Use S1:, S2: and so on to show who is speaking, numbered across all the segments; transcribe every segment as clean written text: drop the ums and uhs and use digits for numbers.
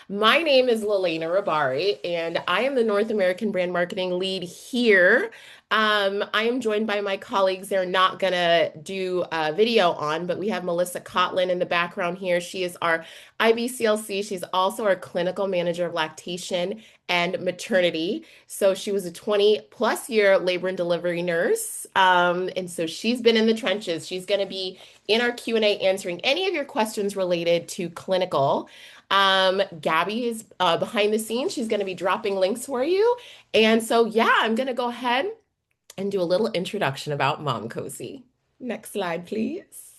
S1: My name is Lalena Rabari, and I am the North American brand marketing lead here. I am joined by my colleagues. They're not gonna do a video on, but we have Melissa Cotlin in the background here. She is our IBCLC. She's also our clinical manager of lactation and maternity. So she was a 20 plus year labor and delivery nurse. And so she's been in the trenches. She's gonna be in our Q&A answering any of your questions related to clinical. Gabby is behind the scenes. She's going to be dropping links for you. And so, yeah, I'm going to go ahead and do a little introduction about Momcozy. Next slide, please.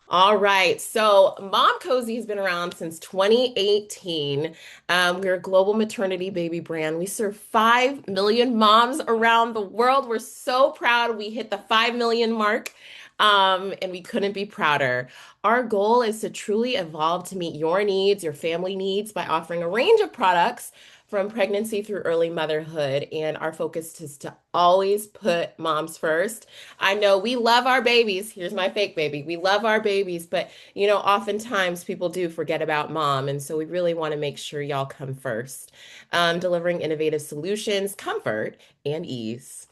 S1: All right. So Momcozy has been around since 2018. We're a global maternity baby brand. We serve 5 million moms around the world. We're so proud we hit the 5 million mark. And we couldn't be prouder. Our goal is to truly evolve to meet your needs, your family needs by offering a range of products from pregnancy through early motherhood. And our focus is to always put moms first. I know we love our babies. Here's my fake baby. We love our babies, but oftentimes people do forget about mom. And so we really want to make sure y'all come first, delivering innovative solutions, comfort, and ease.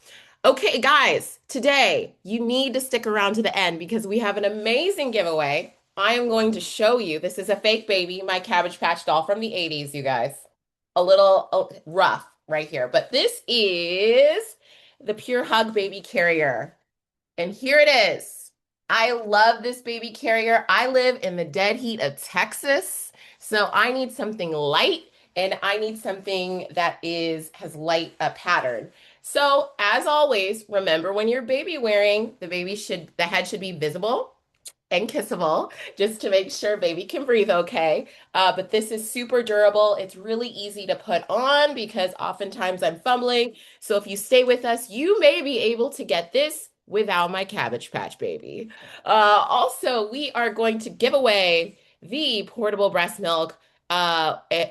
S1: Okay, guys, today you need to stick around to the end because we have an amazing giveaway. I am going to show you. This is a fake baby, my Cabbage Patch doll from the 80s, you guys. A little rough right here, but this is the Pure Hug Baby Carrier. And here it is. I love this baby carrier. I live in the dead heat of Texas, so I need something light and I need something that has light pattern. So, as always, remember when you're baby wearing, the head should be visible and kissable just to make sure baby can breathe okay. But this is super durable. It's really easy to put on because oftentimes I'm fumbling. So if you stay with us, you may be able to get this without my Cabbage Patch baby. Also, we are going to give away the portable breast milk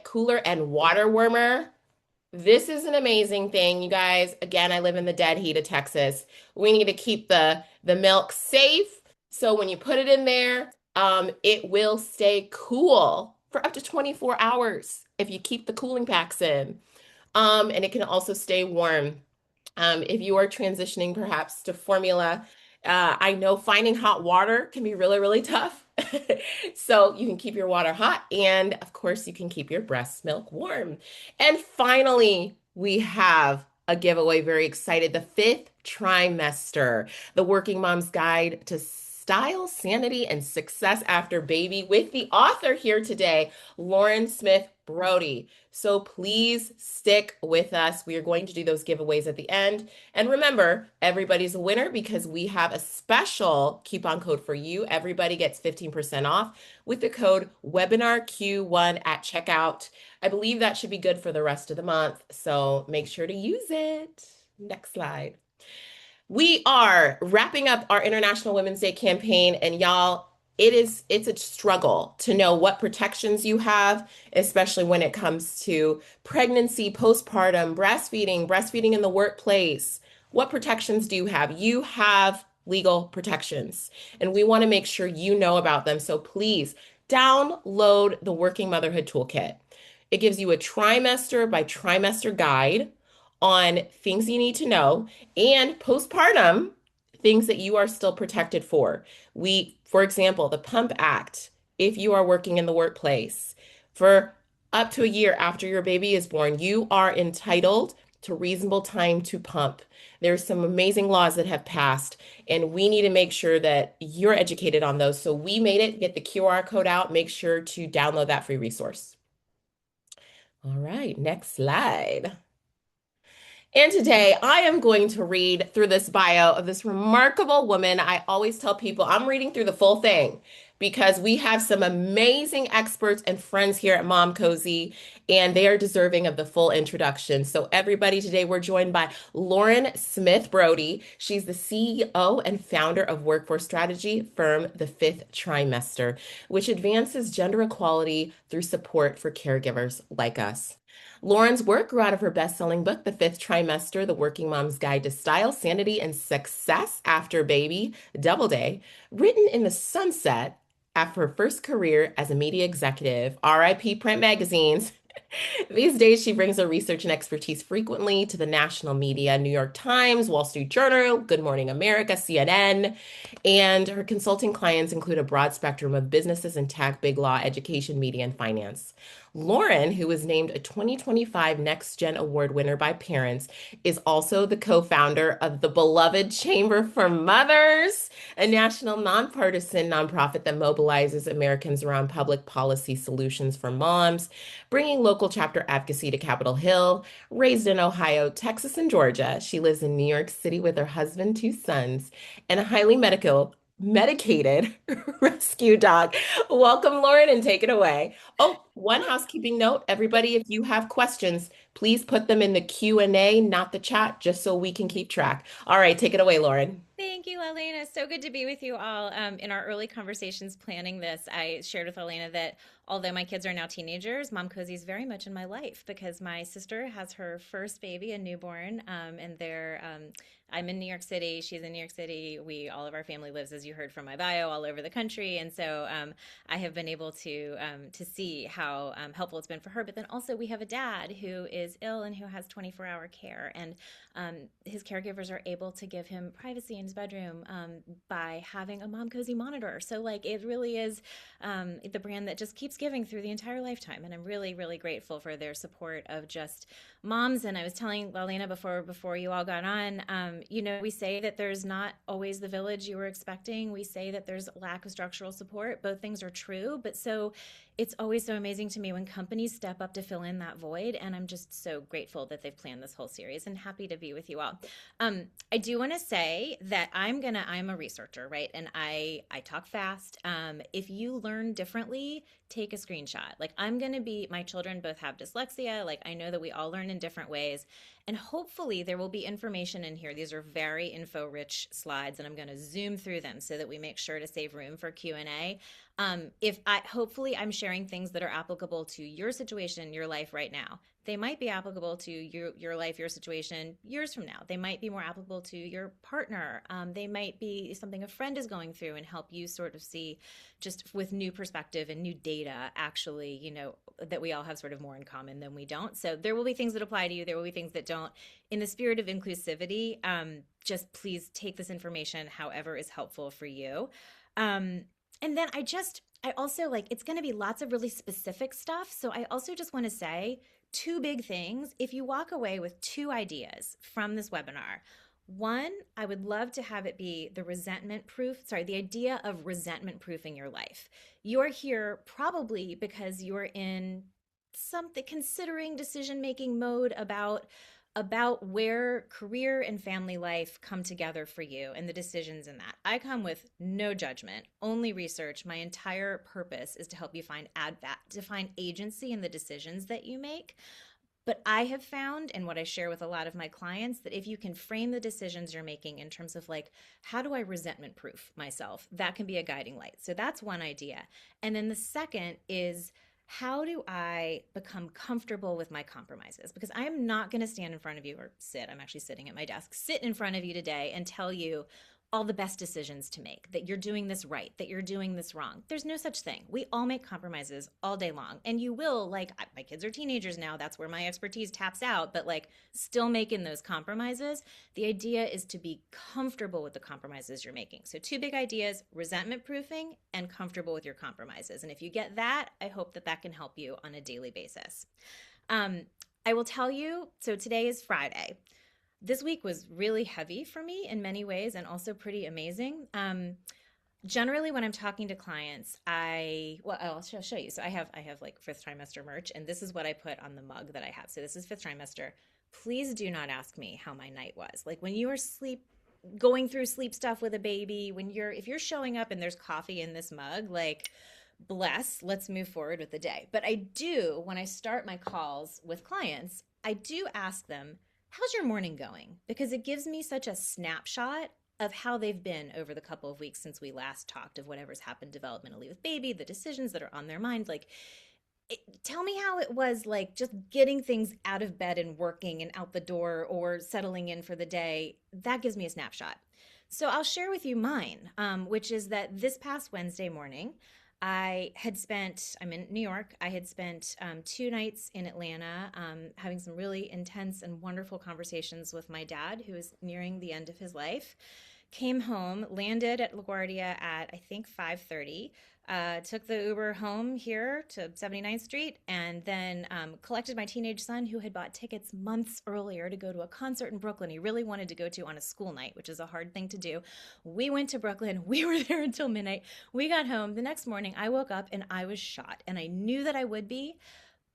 S1: cooler and water warmer. This is an amazing thing, you guys. Again, I live in the dead heat of Texas. We need to keep the milk safe. So when you put it in there, it will stay cool for up to 24 hours if you keep the cooling packs in. And it can also stay warm. If you are transitioning perhaps to formula, I know finding hot water can be really, really tough. So you can keep your water hot, and of course, you can keep your breast milk warm. And finally, we have a giveaway. Very excited. The fifth trimester, the Working Mom's Guide to Style, Sanity, and Success After Baby, with the author here today, Lauren Smith Brody. So please stick with us. We are going to do those giveaways at the end. And remember, everybody's a winner because we have a special coupon code for you. Everybody gets 15% off with the code WebinarQ1 at checkout. I believe that should be good for the rest of the month. So make sure to use it. Next slide. We are wrapping up our International Women's Day campaign, and y'all, it's a struggle to know what protections you have, especially when it comes to pregnancy, postpartum, breastfeeding in the workplace. What protections do you have? You have legal protections, and we want to make sure you know about them. So please download the Working Motherhood Toolkit. It gives you a trimester by trimester guide on things you need to know and postpartum things that you are still protected for. For example, the Pump Act, if you are working in the workplace for up to a year after your baby is born, you are entitled to reasonable time to pump. There's some amazing laws that have passed, and we need to make sure that you're educated on those. So we made it, get the QR code out, make sure to download that free resource. All right, next slide. And today I am going to read through this bio of this remarkable woman. I always tell people I'm reading through the full thing because we have some amazing experts and friends here at Momcozy, and they are deserving of the full introduction. So, everybody, today we're joined by Lauren Smith Brody. She's the CEO and founder of workforce strategy firm The Fifth Trimester, which advances gender equality through support for caregivers like us. Lauren's work grew out of her best-selling book, The Fifth Trimester, The Working Mom's Guide to Style, Sanity, and Success After Baby, Doubleday, written in the sunset after her first career as a media executive, RIP print magazines. These days, she brings her research and expertise frequently to the national media, New York Times, Wall Street Journal, Good Morning America, CNN, and her consulting clients include a broad spectrum of businesses in tech, big law, education, media, and finance. Lauren, who was named a 2025 Next Gen Award winner by Parents, is also the co-founder of the beloved Chamber for Mothers, a national nonpartisan nonprofit that mobilizes Americans around public policy solutions for moms, bringing local chapter advocacy to Capitol Hill. Raised in Ohio, Texas, and Georgia, she lives in New York City with her husband, two sons, and a highly medicated rescue dog. Welcome, Lauren, and take it away. Oh, one housekeeping note, everybody, if you have questions, please put them in the Q&A, not the chat, just so we can keep track. All right, take it away, Lauren.
S2: Thank you, Elena. So good to be with you all. In our early conversations planning this, I shared with Elena that although my kids are now teenagers, Momcozy is very much in my life because my sister has her first baby, a newborn, and I'm in New York City. She's in New York City. All of our family lives, as you heard from my bio, all over the country, and so I have been able to see how helpful it's been for her. But then also we have a dad who is ill and who has 24-hour care, and his caregivers are able to give him privacy in his bedroom by having a Momcozy monitor. So like it really is the brand that just keeps giving through the entire lifetime, and I'm really really grateful for their support of just moms. And I was telling Lalena before you all got on, we say that there's not always the village you were expecting. We say that there's lack of structural support. Both things are true, but so it's always so amazing to me when companies step up to fill in that void. And I'm just so grateful that they've planned this whole series and happy to be with you all. I do want to say that I'm a researcher, right? And I talk fast. If you learn differently, take a screenshot. Like my children both have dyslexia. Like I know that we all learn in different ways. And hopefully there will be information in here. These are very info-rich slides, and I'm going to zoom through them so that we make sure to save room for Q&A. Hopefully I'm sharing things that are applicable to your situation, your life right now. They might be applicable to your life, your situation years from now. They might be more applicable to your partner. They might be something a friend is going through and help you sort of see just with new perspective and new data, actually, that we all have sort of more in common than we don't. So there will be things that apply to you. There will be things that don't. In the spirit of inclusivity, just please take this information however is helpful for you. And then I also like, it's going to be lots of really specific stuff. So I also just want to say two big things. If you walk away with two ideas from this webinar, one, I would love to have it be the idea of resentment proofing your life. You're here probably because you're in something considering decision-making mode about where career and family life come together for you and the decisions in that. I come with no judgment, only research. My entire purpose is to help you find agency in the decisions that you make. But I have found, and what I share with a lot of my clients, that if you can frame the decisions you're making in terms of like, how do I resentment proof myself? That can be a guiding light. So that's one idea. And then the second is, how do I become comfortable with my compromises? Because I'm not going to stand in front of you or I'm actually sitting at my desk, sit in front of you today and tell you all the best decisions to make, that you're doing this right, that you're doing this wrong. There's no such thing. We all make compromises all day long. And you will, like, my kids are teenagers now. That's where my expertise taps out, but like still making those compromises. The idea is to be comfortable with the compromises you're making. So two big ideas, resentment proofing and comfortable with your compromises. And if you get that, I hope that that can help you on a daily basis. I will tell you, so today is Friday. This week was really heavy for me in many ways and also pretty amazing. Generally, when I'm talking to clients, I'll show you. So I have like fifth trimester merch, and this is what I put on the mug that I have. So this is fifth trimester. Please do not ask me how my night was. Like when you are going through sleep stuff with a baby, if you're showing up and there's coffee in this mug, like let's move forward with the day. But I do, when I start my calls with clients, I do ask them, how's your morning going? Because it gives me such a snapshot of how they've been over the couple of weeks since we last talked, of whatever's happened developmentally with baby, the decisions that are on their mind. Like, tell me how it was, like just getting things out of bed and working and out the door or settling in for the day. That gives me a snapshot. So I'll share with you mine, which is that this past Wednesday morning, I'm in New York. I had spent 2 nights in Atlanta having some really intense and wonderful conversations with my dad, who is nearing the end of his life. Came home, landed at LaGuardia at I think 5:30. Took the Uber home here to 79th Street, and then collected my teenage son, who had bought tickets months earlier to go to a concert in Brooklyn. He really wanted to go to on a school night, which is a hard thing to do. We went to Brooklyn. We were there until midnight. We got home. The next morning, I woke up and I was shot, and I knew that I would be,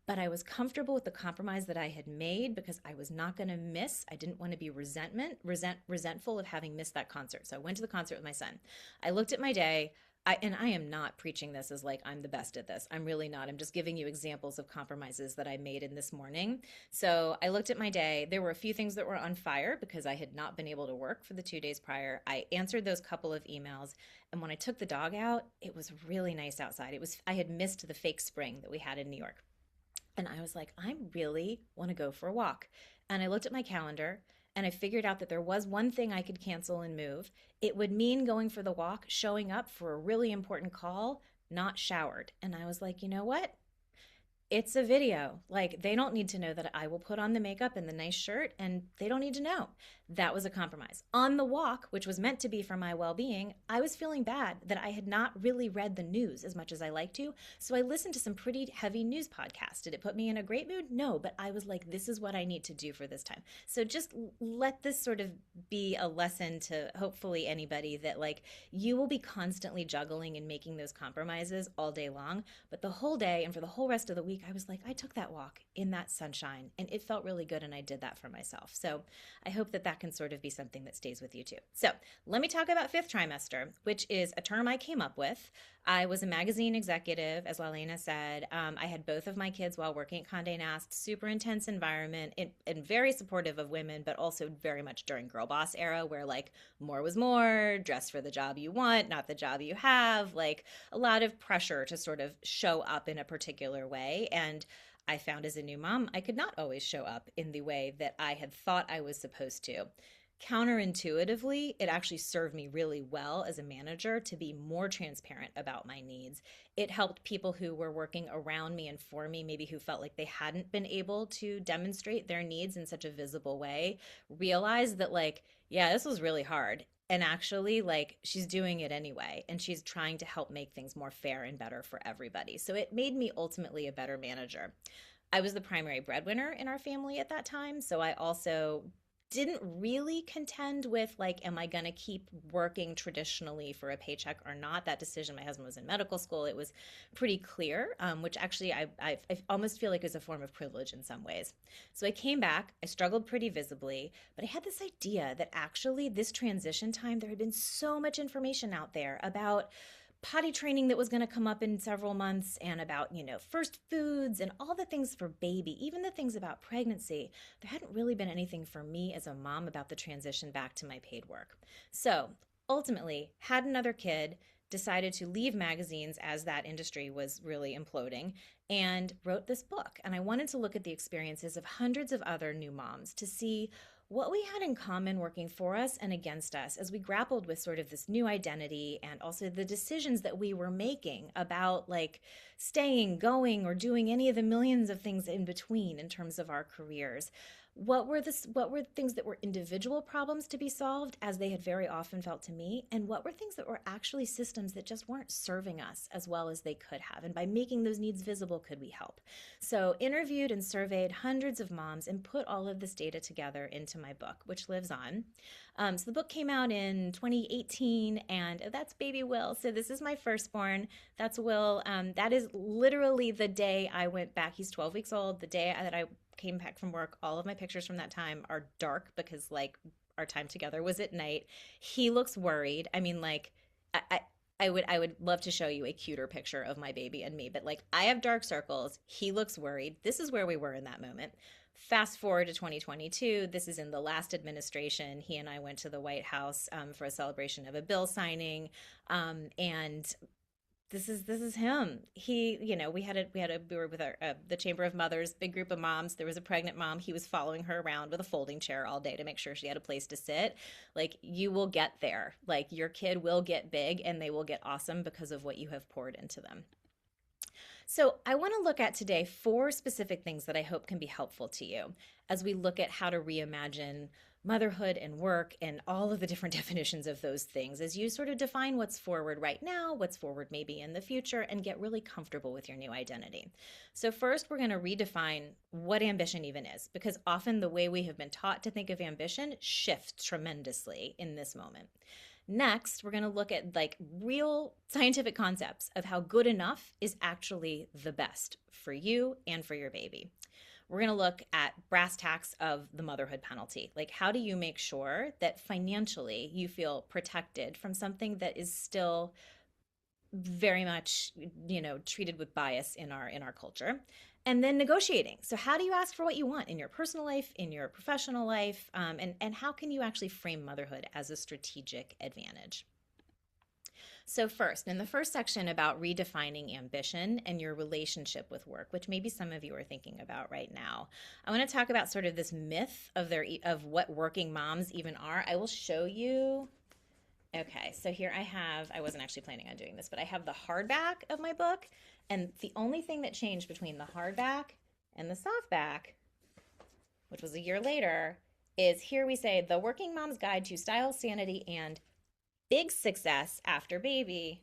S2: but I was comfortable with the compromise that I had made because I was not going to miss. I didn't want to be resentful of having missed that concert. So I went to the concert with my son. I looked at my day. And I am not preaching this as like I'm the best at this. I'm really not. I'm just giving you examples of compromises that I made in this morning. So I looked at my day. There were a few things that were on fire because I had not been able to work for the 2 days prior. I answered those couple of emails. And when I took the dog out, it was really nice outside. I had missed the fake spring that we had in New York. And I was like, I really want to go for a walk. And I looked at my calendar and I figured out that there was one thing I could cancel and move. It would mean going for the walk, showing up for a really important call, not showered. And I was like, you know what? It's a video. Like, they don't need to know that I will put on the makeup and the nice shirt, and they don't need to know. That was a compromise. On the walk, which was meant to be for my well being, I was feeling bad that I had not really read the news as much as I like to. So I listened to some pretty heavy news podcasts. Did it put me in a great mood? No, but I was like, this is what I need to do for this time. So just let this sort of be a lesson to hopefully anybody that, like, you will be constantly juggling and making those compromises all day long. But the whole day and for the whole rest of the week, I was like, I took that walk in that sunshine and it felt really good. And I did that for myself. So I hope that that can sort of be something that stays with you too. So let me talk about fifth trimester, which is a term I came up with. I was a magazine executive, as Lalena said. I had both of my kids while working at Condé Nast, super intense environment and very supportive of women, but also very much during girl boss era where like more was more, dress for the job you want, not the job you have, like a lot of pressure to sort of show up in a particular way. And I found as a new mom, I could not always show up in the way that I had thought I was supposed to. Counterintuitively, it actually served me really well as a manager to be more transparent about my needs. It helped people who were working around me and for me, maybe who felt like they hadn't been able to demonstrate their needs in such a visible way, realize that, like, yeah, this was really hard. And actually, like, she's doing it anyway. And she's trying to help make things more fair and better for everybody. So it made me ultimately a better manager. I was the primary breadwinner in our family at that time. So I also didn't really contend with like, am I going to keep working traditionally for a paycheck or not? That decision, my husband was in medical school. It was pretty clear, which actually I almost feel like is a form of privilege in some ways. So I came back. I struggled pretty visibly, but I had this idea that actually this transition time, there had been so much information out there about potty training that was going to come up in several months and about, first foods and all the things for baby, even the things about pregnancy. There hadn't really been anything for me as a mom about the transition back to my paid work. So ultimately, had another kid, decided to leave magazines as that industry was really imploding, and wrote this book. And I wanted to look at the experiences of hundreds of other new moms to see what we had in common working for us and against us as we grappled with sort of this new identity and also the decisions that we were making about like staying, going, or doing any of the millions of things in between in terms of our careers. What were things that were individual problems to be solved, as they had very often felt to me, and what were things that were actually systems that just weren't serving us as well as they could have? And by making those needs visible, could we help? So interviewed and surveyed hundreds of moms and put all of this data together into my book, which lives on. So the book came out in 2018, and that's baby Will. So this is my firstborn. That's Will. That is literally the day I went back. He's 12 weeks old. The day that I came back from work, all of my pictures from that time are dark because like our time together was at night. He looks worried. I mean, like, I, I would love to show you a cuter picture of my baby and me, but like I have dark circles. He looks worried. This is where we were in that moment. Fast forward to 2022. This is in the last administration. He and I went to the White House for a celebration of a bill signing, and this is him. He, we were with our the Chamber of Mothers, big group of moms. There was a pregnant mom. He was following her around with a folding chair all day to make sure she had a place to sit. Like, you will get there. Like, your kid will get big and they will get awesome because of what you have poured into them. So, I want to look at today four specific things that I hope can be helpful to you as we look at how to reimagine motherhood and work and all of the different definitions of those things as you sort of define what's forward right now, what's forward maybe in the future, and get really comfortable with your new identity. So, first, we're going to redefine what ambition even is, because often the way we have been taught to think of ambition shifts tremendously in this moment. Next, we're going to look at like real scientific concepts of how good enough is actually the best for you and for your baby. We're going to look at brass tacks of the motherhood penalty. Like, how do you make sure that financially you feel protected from something that is still very much, treated with bias in our culture? And then negotiating. So, how do you ask for what you want in your personal life, in your professional life, and how can you actually frame motherhood as a strategic advantage? So, first, in the first section about redefining ambition and your relationship with work, which maybe some of you are thinking about right now, I want to talk about sort of this myth of what working moms even are. I will show you. Okay, so here I wasn't actually planning on doing this, but I have the hardback of my book. And the only thing that changed between the hardback and the softback, which was a year later, is here we say The Working Mom's Guide to Style, Sanity, and Big Success After Baby.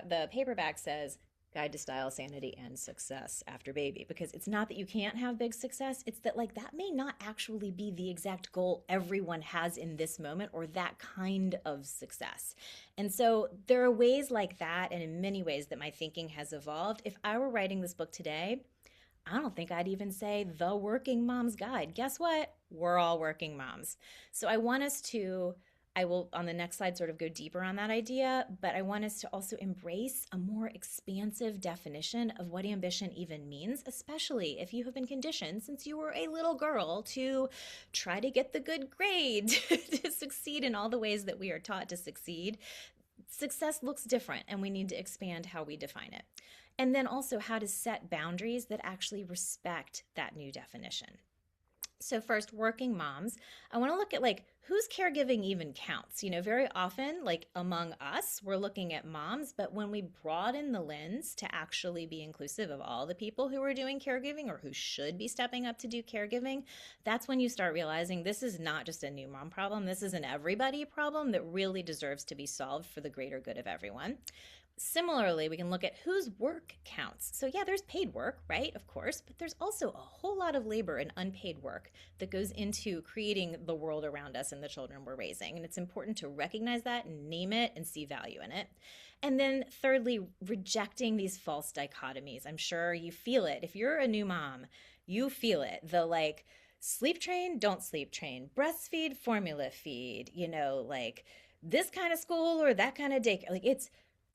S2: The paperback says Guide to Style, Sanity, and Success After Baby, because it's not that you can't have big success, it's that like that may not actually be the exact goal everyone has in this moment, or that kind of success. And so there are ways like that, and in many ways that my thinking has evolved. If I were writing this book today, I don't think I'd even say The Working Mom's Guide. Guess what? We're all working moms. So I will on the next slide sort of go deeper on that idea, but I want us to also embrace a more expansive definition of what ambition even means, especially if you have been conditioned since you were a little girl to try to get the good grade to succeed in all the ways that we are taught to succeed. Success looks different, and we need to expand how we define it. And then also how to set boundaries that actually respect that new definition. So first, working moms, I want to look at like whose caregiving even counts. Very often, like among us, we're looking at moms, but when we broaden the lens to actually be inclusive of all the people who are doing caregiving or who should be stepping up to do caregiving, that's when you start realizing this is not just a new mom problem. This is an everybody problem that really deserves to be solved for the greater good of everyone. Similarly, we can look at whose work counts. So, yeah, there's paid work, right? Of course, but there's also a whole lot of labor and unpaid work that goes into creating the world around us and the children we're raising. And it's important to recognize that and name it and see value in it. And then, thirdly, rejecting these false dichotomies. I'm sure you feel it. If you're a new mom, you feel it. The like, sleep train, don't sleep train, breastfeed, formula feed, like this kind of school or that kind of daycare. Like,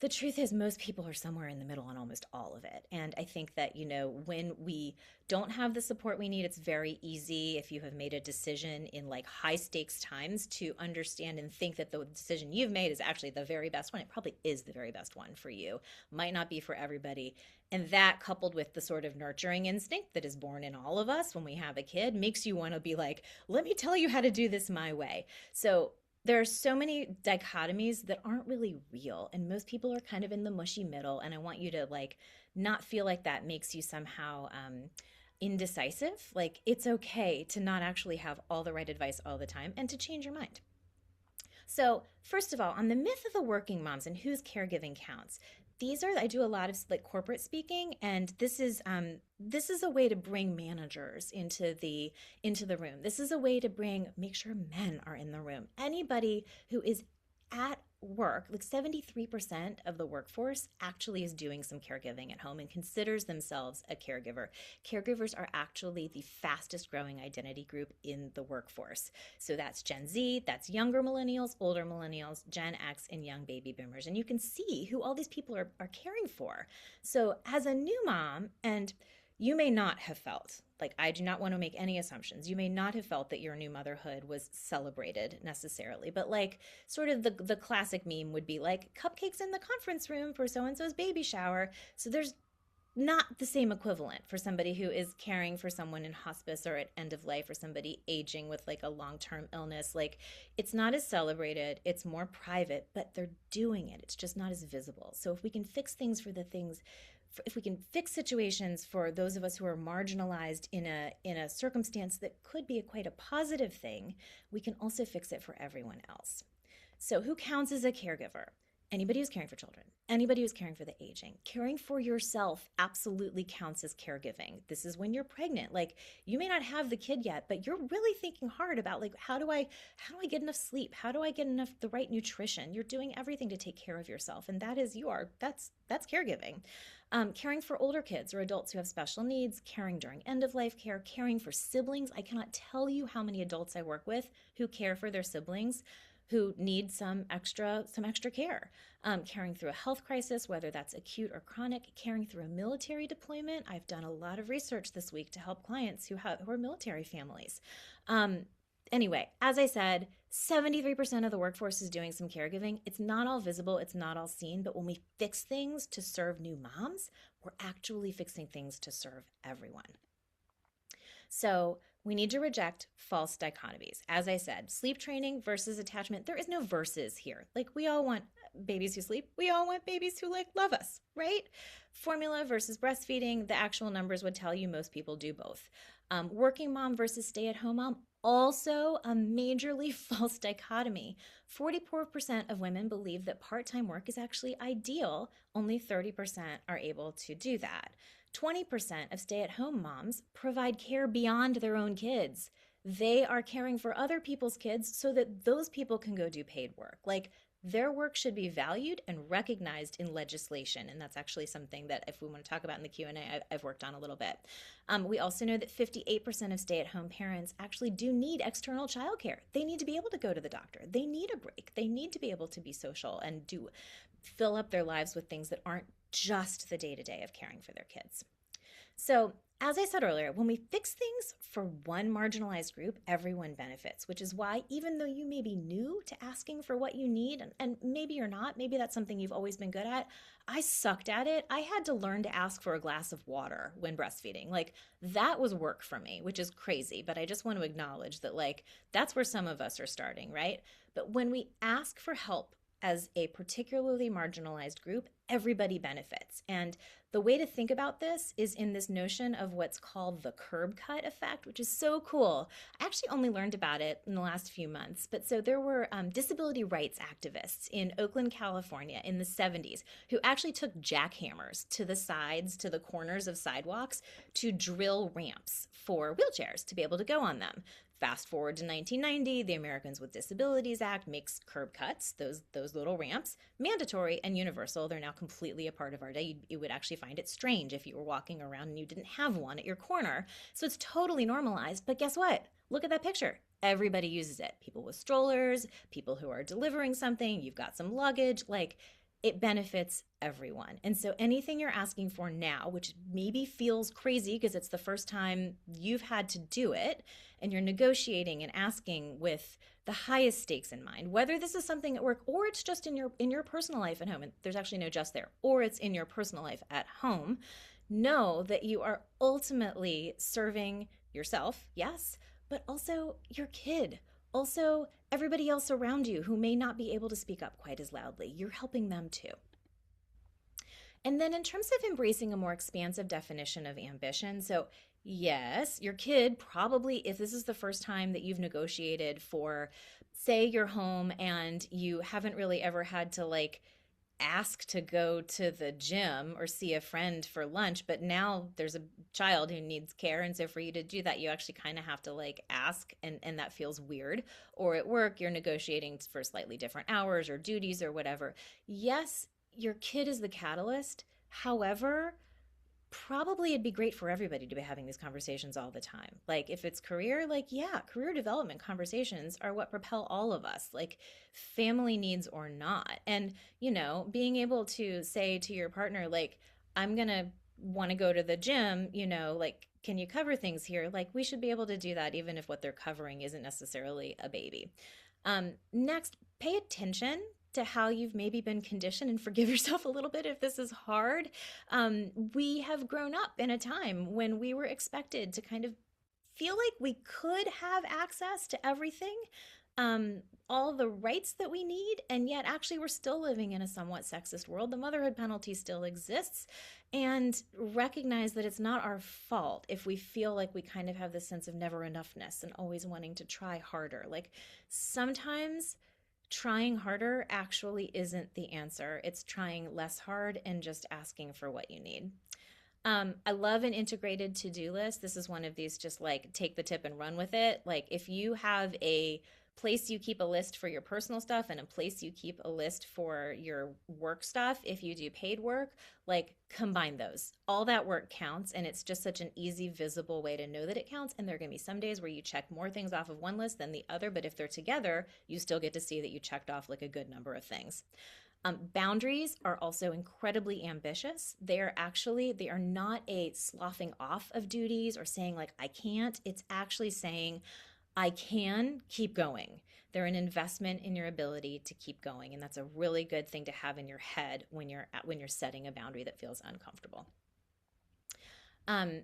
S2: the truth is most people are somewhere in the middle on almost all of it. And I think that, when we don't have the support we need, it's very easy if you have made a decision in like high stakes times to understand and think that the decision you've made is actually the very best one. It probably is the very best one for you. Might not be for everybody. And that, coupled with the sort of nurturing instinct that is born in all of us when we have a kid, makes you want to be like, let me tell you how to do this my way. So there are so many dichotomies that aren't really real, and most people are kind of in the mushy middle. And I want you to like not feel like that makes you somehow indecisive. Like, it's okay to not actually have all the right advice all the time and to change your mind. So, first of all, on the myth of the working moms and whose caregiving counts, I do a lot of like corporate speaking, and this is a way to bring managers into the room. This is a way to make sure men are in the room. Anybody who is at work, like 73% of the workforce actually is doing some caregiving at home and considers themselves a caregiver. Caregivers are actually the fastest growing identity group in the workforce. So that's Gen Z, that's younger millennials, older millennials, Gen X, and young baby boomers. And you can see who all these people are caring for. So as a new mom, and you may not have felt, like, I do not want to make any assumptions. You may not have felt that your new motherhood was celebrated necessarily, but like sort of the classic meme would be like cupcakes in the conference room for so and so's baby shower. So there's not the same equivalent for somebody who is caring for someone in hospice or at end of life, or somebody aging with like a long-term illness. Like, it's not as celebrated, it's more private, but they're doing it, it's just not as visible. So if we can fix things for the things, if we can fix situations for those of us who are marginalized in a circumstance that could be quite a positive thing, we can also fix it for everyone else. So, who counts as a caregiver? Anybody who's caring for children, anybody who's caring for the aging. Caring for yourself absolutely counts as caregiving. This is when you're pregnant. Like, you may not have the kid yet, but you're really thinking hard about like, how do I get enough sleep? How do I get enough the right nutrition? You're doing everything to take care of yourself, and that's caregiving. Caring for older kids or adults who have special needs, caring during end of life care, caring for siblings. I cannot tell you how many adults I work with who care for their siblings who need some extra care. Caring through a health crisis, whether that's acute or chronic, caring through a military deployment. I've done a lot of research this week to help clients who are military families. Um, anyway, as I said, 73% of the workforce is doing some caregiving. It's not all visible, it's not all seen, but when we fix things to serve new moms, we're actually fixing things to serve everyone. So we need to reject false dichotomies. As I said, sleep training versus attachment, there is no versus here. Like, we all want babies who sleep. We all want babies who like love us, right? Formula versus breastfeeding, the actual numbers would tell you most people do both. Working mom versus stay at home mom, also a majorly false dichotomy. 44% of women believe that part time work is actually ideal, only 30% are able to do that. 20% of stay at home moms provide care beyond their own kids. They are caring for other people's kids so that those people can go do paid work. Like, their work should be valued and recognized in legislation, and that's actually something that, if we want to talk about in the Q&A, I've worked on a little bit. We also know that 58% of stay-at-home parents actually do need external childcare. They need to be able to go to the doctor. They need a break. They need to be able to be social and do fill up their lives with things that aren't just the day-to-day of caring for their kids. So, as I said earlier, when we fix things for one marginalized group, everyone benefits, which is why, even though you may be new to asking for what you need, and maybe you're not, maybe that's something you've always been good at. I sucked at it. I had to learn to ask for a glass of water when breastfeeding. Like, that was work for me, which is crazy, but I just want to acknowledge that, like, that's where some of us are starting, right? But when we ask for help as a particularly marginalized group, everybody benefits. And the way to think about this is in this notion of what's called the curb cut effect, which is so cool. I actually only learned about it in the last few months. But so there were disability rights activists in Oakland, California in the 70s who actually took jackhammers to the sides, to the corners of sidewalks to drill ramps for wheelchairs to be able to go on them. Fast forward to 1990, the Americans with Disabilities Act makes curb cuts, those little ramps, mandatory and universal. They're now completely a part of our day. You would actually find it strange if you were walking around and you didn't have one at your corner. So it's totally normalized. But guess what? Look at that picture. Everybody uses it. People with strollers, people who are delivering something, you've got some luggage. Like, it benefits everyone. And so anything you're asking for now, which maybe feels crazy because it's the first time you've had to do it, and you're negotiating and asking with the highest stakes in mind, whether this is something at work or it's just in your personal life at home, and there's actually no just there, or it's in your personal life at home, know that you are ultimately serving yourself, yes, but also your kid, also everybody else around you who may not be able to speak up quite as loudly. You're helping them too. And then, in terms of embracing a more expansive definition of ambition, so yes, your kid probably, if this is the first time that you've negotiated for, say, your home and you haven't really ever had to like ask to go to the gym or see a friend for lunch, but now there's a child who needs care, and so for you to do that you actually kind of have to like ask, and that feels weird. Or at work you're negotiating for slightly different hours or duties or whatever. Yes, your kid is the catalyst. However, probably it'd be great for everybody to be having these conversations all the time. Like, if it's career, like, yeah, career development conversations are what propel all of us, like, family needs or not. And, being able to say to your partner, like, I'm going to want to go to the gym, like, can you cover things here? Like, we should be able to do that even if what they're covering isn't necessarily a baby. Next, pay attention to how you've maybe been conditioned and forgive yourself a little bit if this is hard. We have grown up in a time when we were expected to kind of feel like we could have access to everything, um, all the rights that we need, and yet actually we're still living in a somewhat sexist world. The motherhood penalty still exists, and recognize that it's not our fault if we feel like we kind of have this sense of never enoughness and always wanting to try harder. Like sometimes trying harder actually isn't the answer. It's trying less hard and just asking for what you need. I love an integrated to-do list. This is one of these just like take the tip and run with it. Like if you have a place you keep a list for your personal stuff and a place you keep a list for your work stuff, if you do paid work, like combine those. All that work counts, and it's just such an easy, visible way to know that it counts. And there are going to be some days where you check more things off of one list than the other, but if they're together, you still get to see that you checked off like a good number of things. Boundaries are also incredibly ambitious. They are not a sloughing off of duties or saying like, I can't. It's actually saying, I can keep going. They're an investment in your ability to keep going. And that's a really good thing to have in your head when you're setting a boundary that feels uncomfortable.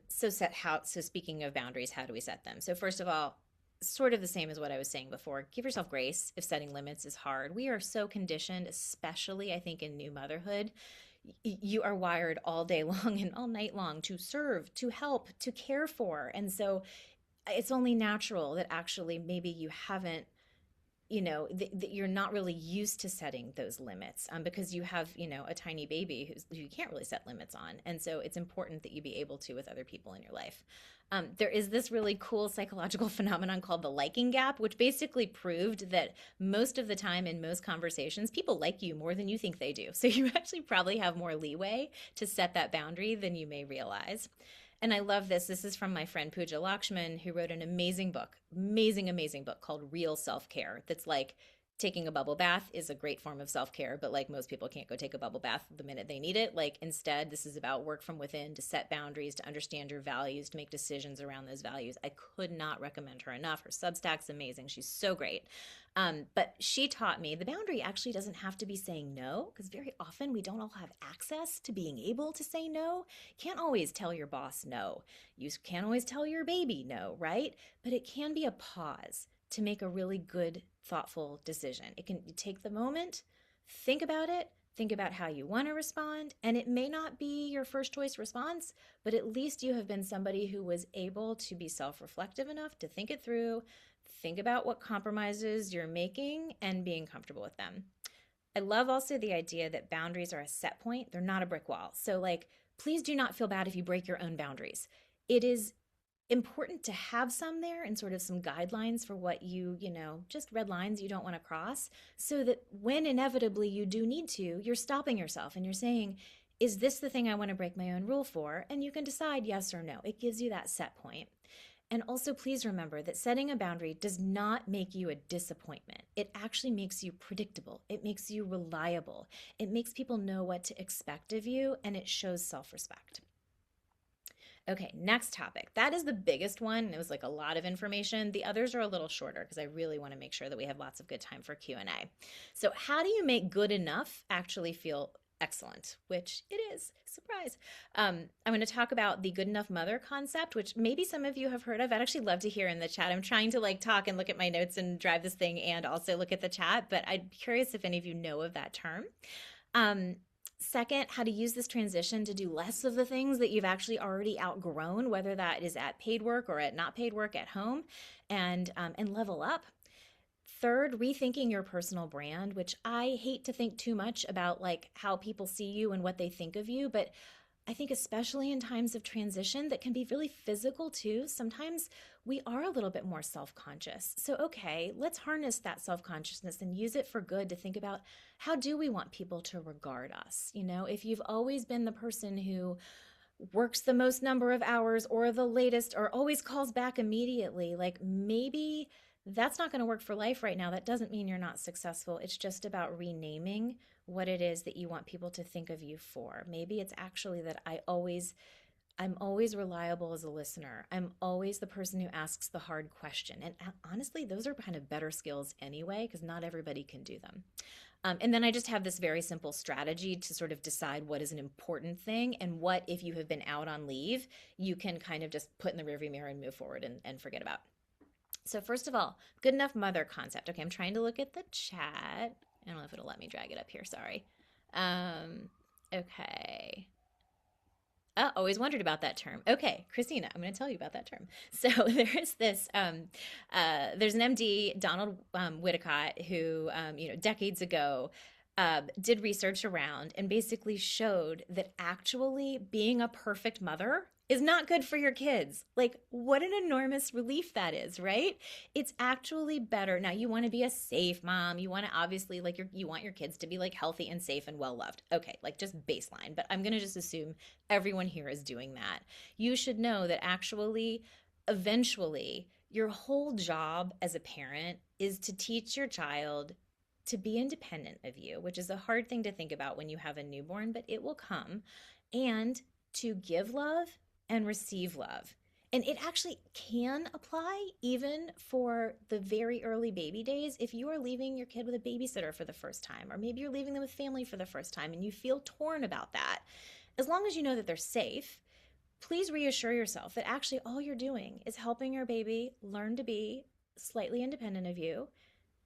S2: So speaking of boundaries, how do we set them? So first of all, sort of the same as what I was saying before. Give yourself grace if setting limits is hard. We are so conditioned, especially I think in new motherhood. You are wired all day long and all night long to serve, to help, to care for. And so it's only natural that actually maybe you haven't, that you're not really used to setting those limits, because you have, a tiny baby who you can't really set limits on. And so it's important that you be able to with other people in your life. There is this really cool psychological phenomenon called the liking gap, which basically proved that most of the time in most conversations, people like you more than you think they do. So you actually probably have more leeway to set that boundary than you may realize. And I love this. This is from my friend Pooja Lakshman, who wrote an amazing book, amazing book called Real Self Care. That's like taking a bubble bath is a great form of self care, but like most people can't go take a bubble bath the minute they need it. Like instead, this is about work from within to set boundaries, to understand your values, to make decisions around those values. I could not recommend her enough. Her Substack's amazing. She's so great. But she taught me the boundary actually doesn't have to be saying no, because very often we don't all have access to being able to say no. Can't always tell your boss no. You can't always tell your baby no, right? But it can be a pause to make a really good, thoughtful decision. It can take the moment, think about it, think about how you want to respond, and it may not be your first choice response, but at least you have been somebody who was able to be self-reflective enough to think it through, think about what compromises you're making, and being comfortable with them. I love also the idea that boundaries are a set point. They're not a brick wall. So like, please do not feel bad if you break your own boundaries. It is important to have some there and sort of some guidelines for what just red lines you don't want to cross, so that when inevitably you do need to, you're stopping yourself and you're saying, is this the thing I want to break my own rule for? And you can decide yes or no. It gives you that set point. And also, please remember that setting a boundary does not make you a disappointment. It actually makes you predictable. It makes you reliable. It makes people know what to expect of you, and it shows self-respect. Okay, next topic. That is the biggest one. It was like a lot of information. The others are a little shorter because I really want to make sure that we have lots of good time for Q&A. So, how do you make good enough actually feel excellent? Which it is. Surprise. I'm going to talk about the good enough mother concept, which maybe some of you have heard of. I'd actually love to hear in the chat. I'm trying to like talk and look at my notes and drive this thing and also look at the chat, but I'm curious if any of you know of that term. Second, how to use this transition to do less of the things that you've actually already outgrown, whether that is at paid work or at not paid work at home, and level up. Third, rethinking your personal brand, which I hate to think too much about like how people see you and what they think of you, but I think especially in times of transition that can be really physical too, sometimes we are a little bit more self-conscious. So, okay, let's harness that self-consciousness and use it for good to think about, how do we want people to regard us? If you've always been the person who works the most number of hours or the latest or always calls back immediately, like maybe that's not going to work for life right now. That doesn't mean you're not successful. It's just about renaming what it is that you want people to think of you for. Maybe it's actually that I'm always reliable as a listener. I'm always the person who asks the hard question. And honestly, those are kind of better skills anyway, because not everybody can do them. And then I just have this very simple strategy to sort of decide what is an important thing and what, if you have been out on leave, you can kind of just put in the rearview mirror and move forward and forget about. So, first of all, good enough mother concept. Okay, I'm trying to look at the chat. I don't know if it'll let me drag it up here. Sorry. Um, okay. Always wondered about that term. Okay, Christina, I'm going to tell you about that term. So there's an MD, Donald Whitacott, who decades ago did research around and basically showed that actually being a perfect mother is not good for your kids. Like, what an enormous relief that is, right? It's actually better. Now, you want to be a safe mom. You want to obviously you want your kids to be like healthy and safe and well loved. Okay, like just baseline. But I'm going to just assume everyone here is doing that. You should know that actually, eventually, your whole job as a parent is to teach your child to be independent of you, which is a hard thing to think about when you have a newborn, but it will come, and to give love and receive love. And it actually can apply even for the very early baby days. If you are leaving your kid with a babysitter for the first time, or maybe you're leaving them with family for the first time and you feel torn about that, as long as you know that they're safe, please reassure yourself that actually all you're doing is helping your baby learn to be slightly independent of you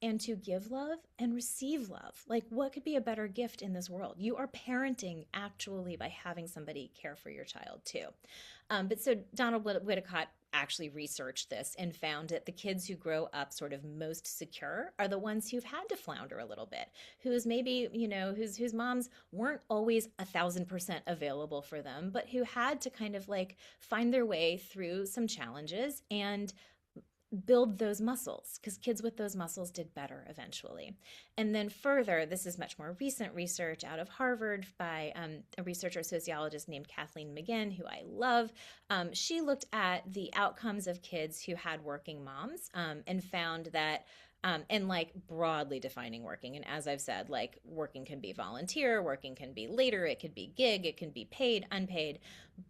S2: and to give love and receive love. Like, what could be a better gift in this world? You are parenting actually by having somebody care for your child too. But so Donald Whitacott actually researched this and found that the kids who grow up sort of most secure are the ones who've had to flounder a little bit, whose maybe, whose moms weren't always 1,000% available for them, but who had to kind of like find their way through some challenges and build those muscles, because kids with those muscles did better eventually. And then further, this is much more recent research out of Harvard by a researcher sociologist named Kathleen McGinn, who I love. She looked at the outcomes of kids who had working moms and found that and like broadly defining working. And as I've said, like working can be volunteer, working can be later, it could be gig, it can be paid, unpaid.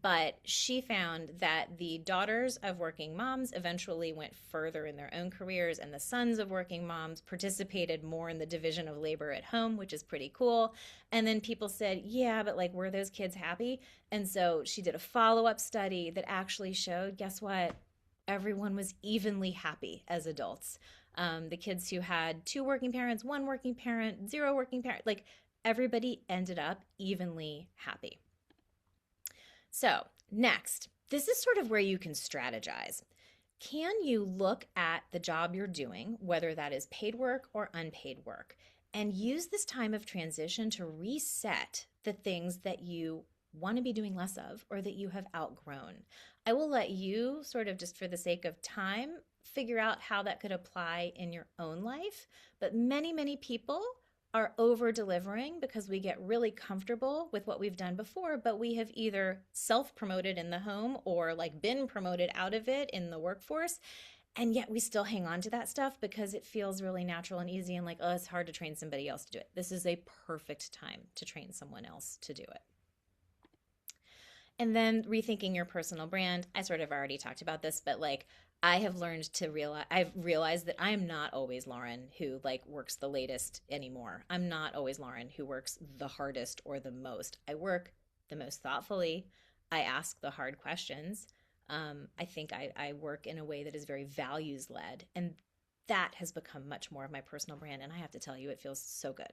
S2: But she found that the daughters of working moms eventually went further in their own careers, and the sons of working moms participated more in the division of labor at home, which is pretty cool. And then people said, yeah, but like, were those kids happy? And so she did a follow up study that actually showed, guess what? Everyone was evenly happy as adults. The kids who had two working parents, one working parent, zero working parent, like everybody ended up evenly happy. So, next, this is sort of where you can strategize. Can you look at the job you're doing, whether that is paid work or unpaid work, and use this time of transition to reset the things that you want to be doing less of or that you have outgrown? I will let you, sort of just for the sake of time, figure out how that could apply in your own life. But many, many people are over delivering because we get really comfortable with what we've done before, but we have either self promoted in the home or like been promoted out of it in the workforce. And yet we still hang on to that stuff because it feels really natural and easy and like, oh, it's hard to train somebody else to do it. This is a perfect time to train someone else to do it. And then rethinking your personal brand. I sort of already talked about this, but like I've realized that I'm not always Lauren who like works the latest anymore. I'm not always Lauren who works the hardest or the most. I work the most thoughtfully. I ask the hard questions. I think I work in a way that is very values led. And that has become much more of my personal brand. And I have to tell you, it feels so good.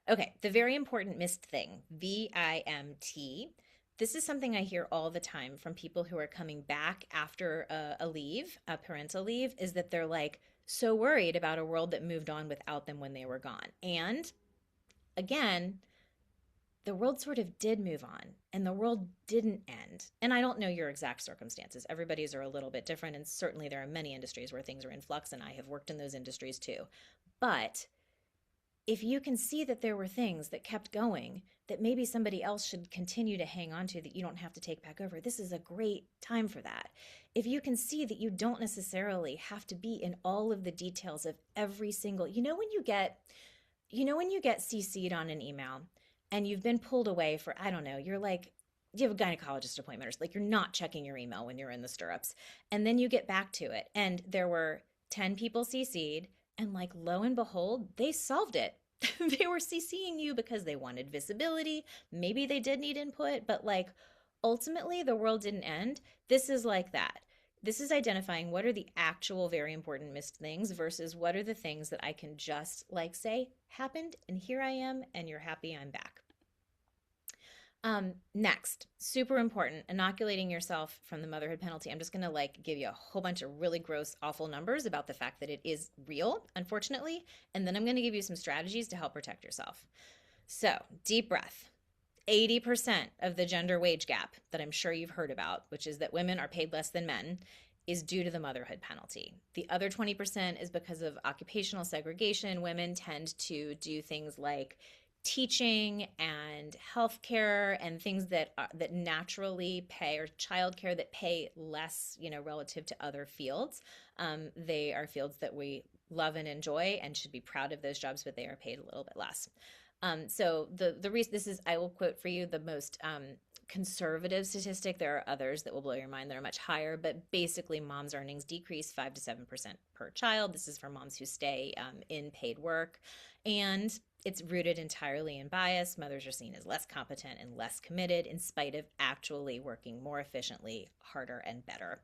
S2: Okay, the very important missed thing, VIMT. This is something I hear all the time from people who are coming back after a leave, a parental leave, is that they're like so worried about a world that moved on without them when they were gone. And again, the world sort of did move on and the world didn't end. And I don't know your exact circumstances. Everybody's are a little bit different. And certainly there are many industries where things are in flux, and I have worked in those industries too. But if you can see that there were things that kept going that maybe somebody else should continue to hang on to that you don't have to take back over, this is a great time for that. If you can see that you don't necessarily have to be in all of the details of every single, when you get You know, when you get CC'd on an email and you've been pulled away for, I don't know, you're like, you have a gynecologist appointment or like you're not checking your email when you're in the stirrups. And then you get back to it and there were 10 people CC'd and like lo and behold, they solved it. They were CCing you because they wanted visibility. Maybe they did need input, but like ultimately the world didn't end. This is like that. This is identifying what are the actual very important missed things versus what are the things that I can just like say happened and here I am and you're happy I'm back. Next, super important, inoculating yourself from the motherhood penalty. I'm just gonna like give you a whole bunch of really gross, awful numbers about the fact that it is real, unfortunately, and then I'm gonna give you some strategies to help protect yourself. So, deep breath. 80% of the gender wage gap that I'm sure you've heard about, which is that women are paid less than men, is due to the motherhood penalty. The other 20% is because of occupational segregation. Women tend to do things like teaching and healthcare and things that naturally pay, or childcare that pay less, you know, relative to other fields. They are fields that we love and enjoy and should be proud of those jobs, but they are paid a little bit less. So the reason this is, I will quote for you the most conservative statistic. There are others that will blow your mind that are much higher, but basically, moms' earnings decrease 5 to 7% per child. This is for moms who stay in paid work, and it's rooted entirely in bias. Mothers are seen as less competent and less committed, in spite of actually working more efficiently, harder, and better.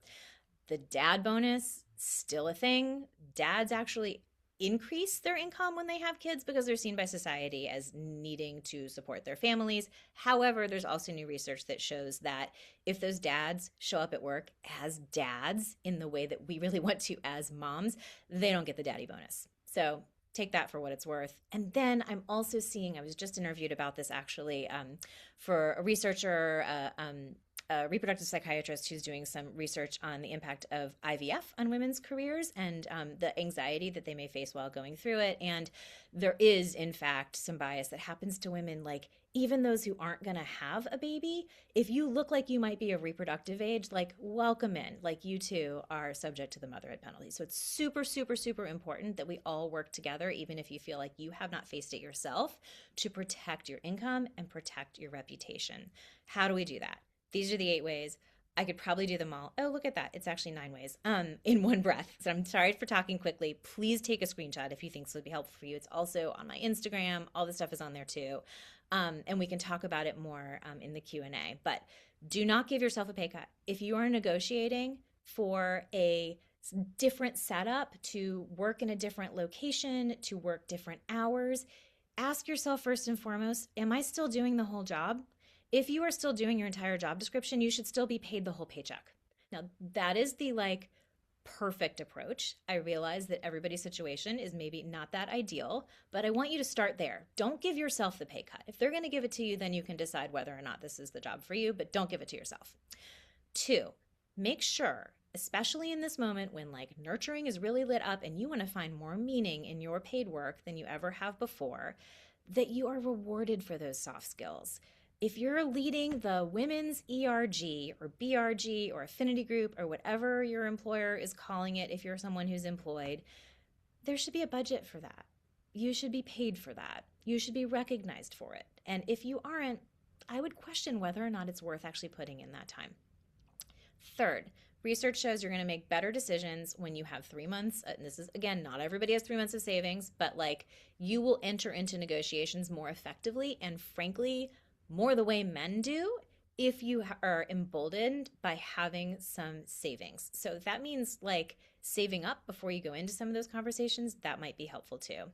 S2: The dad bonus, still a thing. Dads actually increase their income when they have kids because they're seen by society as needing to support their families. However, there's also new research that shows that if those dads show up at work as dads in the way that we really want to as moms, they don't get the daddy bonus. So take that for what it's worth. And then I'm also seeing, I was just interviewed about this actually for a researcher, a reproductive psychiatrist who's doing some research on the impact of IVF on women's careers and the anxiety that they may face while going through it. And there is, in fact, some bias that happens to women, like even those who aren't going to have a baby. If you look like you might be of reproductive age, like welcome in, like you too are subject to the motherhood penalty. So it's super, super, super important that we all work together, even if you feel like you have not faced it yourself, to protect your income and protect your reputation. How do we do that? These are the 8 ways. I could probably do them all. Oh, look at that. It's actually 9 ways in one breath. So I'm sorry for talking quickly. Please take a screenshot if you think this would be helpful for you. It's also on my Instagram. All the stuff is on there too. And we can talk about it more in the Q&A. But do not give yourself a pay cut. If you are negotiating for a different setup, to work in a different location, to work different hours, ask yourself first and foremost, am I still doing the whole job? If you are still doing your entire job description, you should still be paid the whole paycheck. Now, that is the like perfect approach. I realize that everybody's situation is maybe not that ideal, but I want you to start there. Don't give yourself the pay cut. If they're going to give it to you, then you can decide whether or not this is the job for you, but don't give it to yourself. 2, make sure, especially in this moment when like nurturing is really lit up and you want to find more meaning in your paid work than you ever have before, that you are rewarded for those soft skills. If you're leading the women's ERG or BRG or affinity group or whatever your employer is calling it, if you're someone who's employed, there should be a budget for that. You should be paid for that. You should be recognized for it. And if you aren't, I would question whether or not it's worth actually putting in that time. Third, research shows you're going to make better decisions when you have 3 months. And this is, again, not everybody has 3 months of savings, but like you will enter into negotiations more effectively and frankly, more the way men do if you are emboldened by having some savings. So if that means like saving up before you go into some of those conversations, that might be helpful too.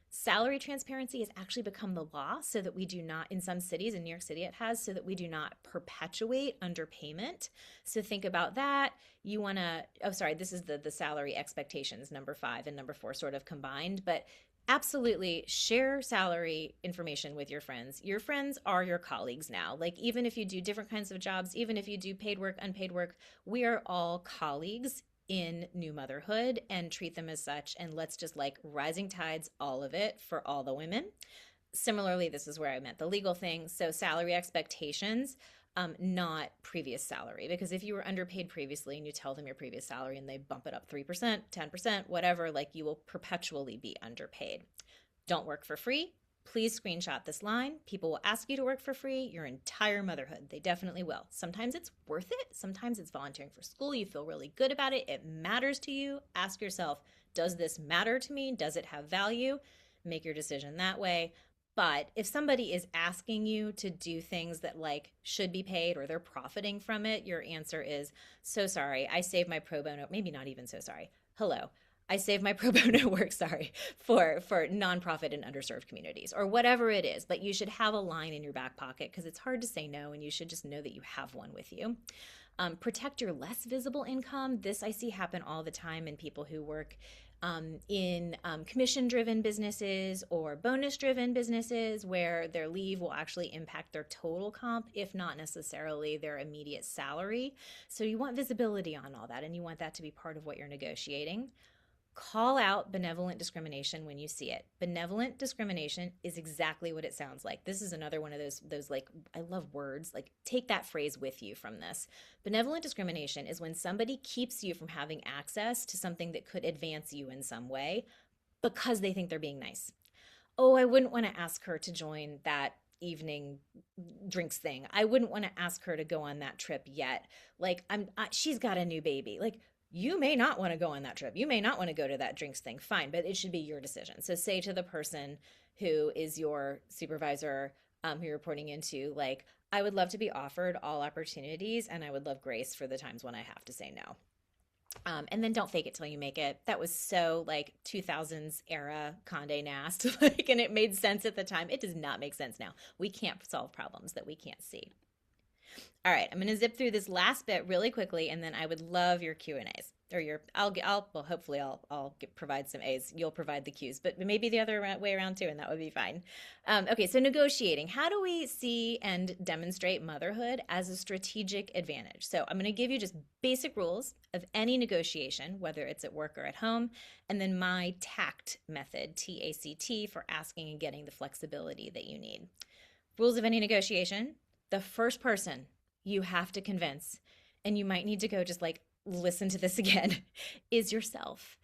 S2: Salary transparency has actually become the law so that we do not, in some cities, in New York City it has, so that we do not perpetuate underpayment. So think about that. You want to, oh, sorry, this is the salary expectations, number 5 and number 4 sort of combined, but absolutely share salary information with your friends. Your friends are your colleagues now. Like even if you do different kinds of jobs, even if you do paid work, unpaid work, we are all colleagues in new motherhood and treat them as such. And let's just like rising tides, all of it for all the women. Similarly, this is where I meant the legal thing. So salary expectations, not previous salary. Because if you were underpaid previously and you tell them your previous salary and they bump it up 3%, 10%, whatever, like you will perpetually be underpaid. Don't work for free. Please screenshot this line. People will ask you to work for free your entire motherhood. They definitely will. Sometimes it's worth it. Sometimes it's volunteering for school. You feel really good about it. It matters to you. Ask yourself, does this matter to me? Does it have value? Make your decision that way. But if somebody is asking you to do things that like should be paid or they're profiting from it, your answer is so sorry. I saved my pro bono, maybe not even so sorry. Hello. I save my pro bono work, sorry, for nonprofit and underserved communities or whatever it is. But you should have a line in your back pocket because it's hard to say no, and you should just know that you have one with you. Protect your less visible income. This I see happen all the time in people who work in commission driven businesses or bonus driven businesses where their leave will actually impact their total comp, if not necessarily their immediate salary. So you want visibility on all that, and you want that to be part of what you're negotiating. Call out benevolent discrimination when you see it. Benevolent discrimination is exactly what it sounds like. This is another one of those like, I love words, like take that phrase with you from this. Benevolent discrimination is when somebody keeps you from having access to something that could advance you in some way because they think they're being nice. Oh, I wouldn't want to ask her to join that evening drinks thing. I wouldn't want to ask her to go on that trip yet. Like she's got a new baby. Like you may not want to go on that trip. You may not want to go to that drinks thing. Fine, but it should be your decision. So say to the person who is your supervisor, who you're reporting into, like, I would love to be offered all opportunities and I would love grace for the times when I have to say no. And then don't fake it till you make it. That was so like 2000s era Condé Nast, like, and it made sense at the time. It does not make sense now. We can't solve problems that we can't see. All right, I'm going to zip through this last bit really quickly, and then I would love your Q and A's or your. Well, hopefully, provide some A's. You'll provide the Q's, but maybe the other way around too, and that would be fine. Okay, so negotiating. How do we see and demonstrate motherhood as a strategic advantage? So I'm going to give you just basic rules of any negotiation, whether it's at work or at home, and then my TACT method, TACT, for asking and getting the flexibility that you need. Rules of any negotiation. The first person you have to convince, and you might need to go just like listen to this again, is yourself.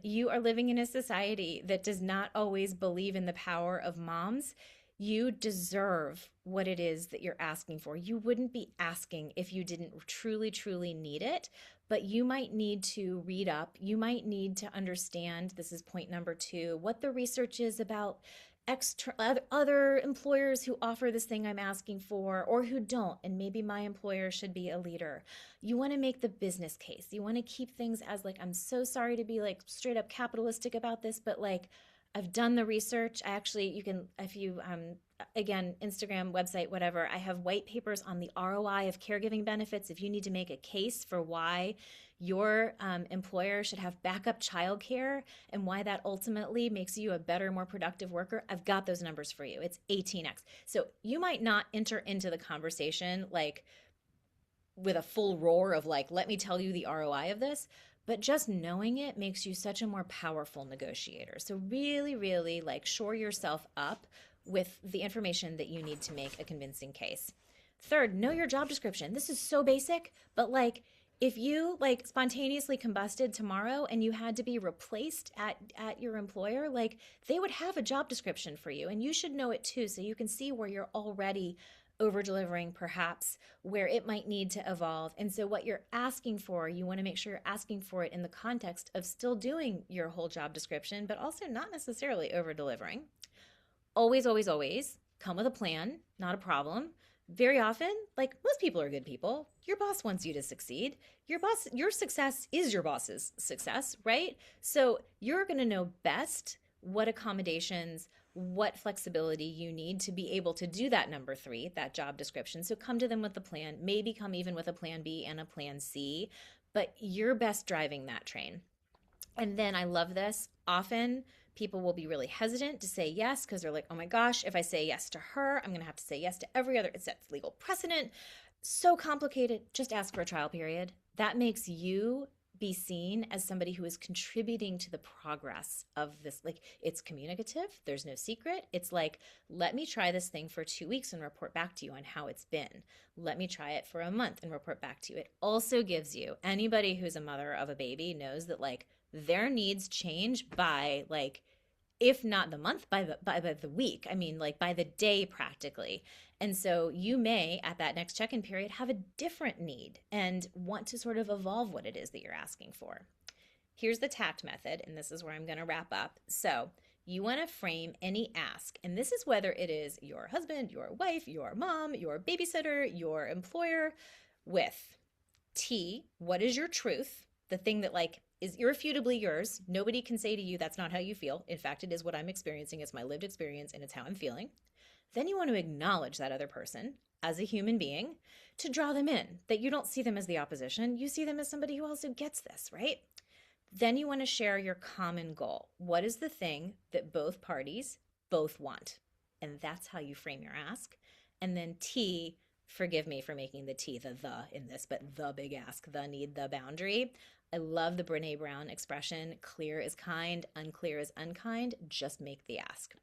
S2: You are living in a society that does not always believe in the power of moms. You deserve what it is that you're asking for. You wouldn't be asking if you didn't truly, truly need it, but you might need to read up. You might need to understand, this is point number 2, what the research is about other employers who offer this thing I'm asking for or who don't, and maybe my employer should be a leader. You want to make the business case. You want to keep things as like, I'm so sorry to be like straight up capitalistic about this, but like I've done the research. I actually, you can, if you, again, Instagram, website, whatever, I have white papers on the ROI of caregiving benefits. If you need to make a case for why your employer should have backup childcare and why that ultimately makes you a better, more productive worker, I've got those numbers for you. It's 18x. So you might not enter into the conversation like with a full roar of like, let me tell you the ROI of this, but just knowing it makes you such a more powerful negotiator. So really, really like shore yourself up with the information that you need to make a convincing case. Third, know your job description. This is so basic, but like if you like spontaneously combusted tomorrow and you had to be replaced at your employer, like they would have a job description for you and you should know it too, so you can see where you're already over delivering, perhaps where it might need to evolve. And so what you're asking for, you want to make sure you're asking for it in the context of still doing your whole job description, but also not necessarily over delivering. Always, always, always come with a plan, not a problem. Very often, like most people are good people, your boss wants you to succeed. Your success is your boss's success, right? So you're going to know best what accommodations, what flexibility you need to be able to do that number 3, that job description. So come to them with a plan, maybe come even with a plan B and a plan C, but you're best driving that train. And then I love this. Often people will be really hesitant to say yes because they're like, oh my gosh, if I say yes to her, I'm going to have to say yes to every other. It's that legal precedent. So complicated. Just ask for a trial period. That makes you be seen as somebody who is contributing to the progress of this. Like it's communicative. There's no secret. It's like, let me try this thing for 2 weeks and report back to you on how it's been. Let me try it for a month and report back to you. It also gives you, anybody who's a mother of a baby knows that like their needs change by like if not the month, by the week. I mean, like by the day practically. And so you may at that next check-in period have a different need and want to sort of evolve what it is that you're asking for. Here's the tact method, and this is where I'm going to wrap up. So, you want to frame any ask, and this is whether it is your husband, your wife, your mom, your babysitter, your employer, with T, what is your truth? The thing that like is irrefutably yours. Nobody can say to you that's not how you feel. In fact, it is what I'm experiencing. It's my lived experience and it's how I'm feeling. Then you want to acknowledge that other person as a human being to draw them in, that you don't see them as the opposition. You see them as somebody who also gets this, right? Then you want to share your common goal. What is the thing that both parties both want? And that's how you frame your ask. And then T, forgive me for making the T the in this, but the big ask, the need, the boundary. I love the Brene Brown expression, clear is kind, unclear is unkind. Just make the ask.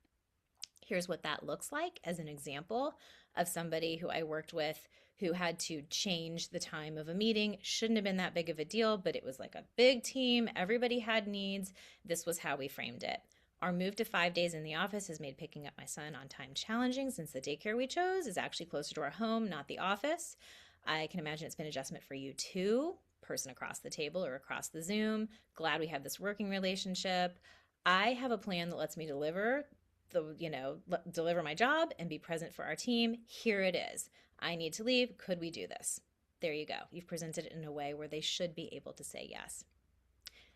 S2: Here's what that looks like as an example of somebody who I worked with who had to change the time of a meeting. Shouldn't have been that big of a deal, but it was like a big team. Everybody had needs. This was how we framed it. Our move to 5 days in the office has made picking up my son on time challenging since the daycare we chose is actually closer to our home, not the office. I can imagine it's been an adjustment for you too, person across the table or across the Zoom. Glad we have this working relationship. I have a plan that lets me deliver my job and be present for our team. Here it is. I need to leave. Could we do this? There you go. You've presented it in a way where they should be able to say yes.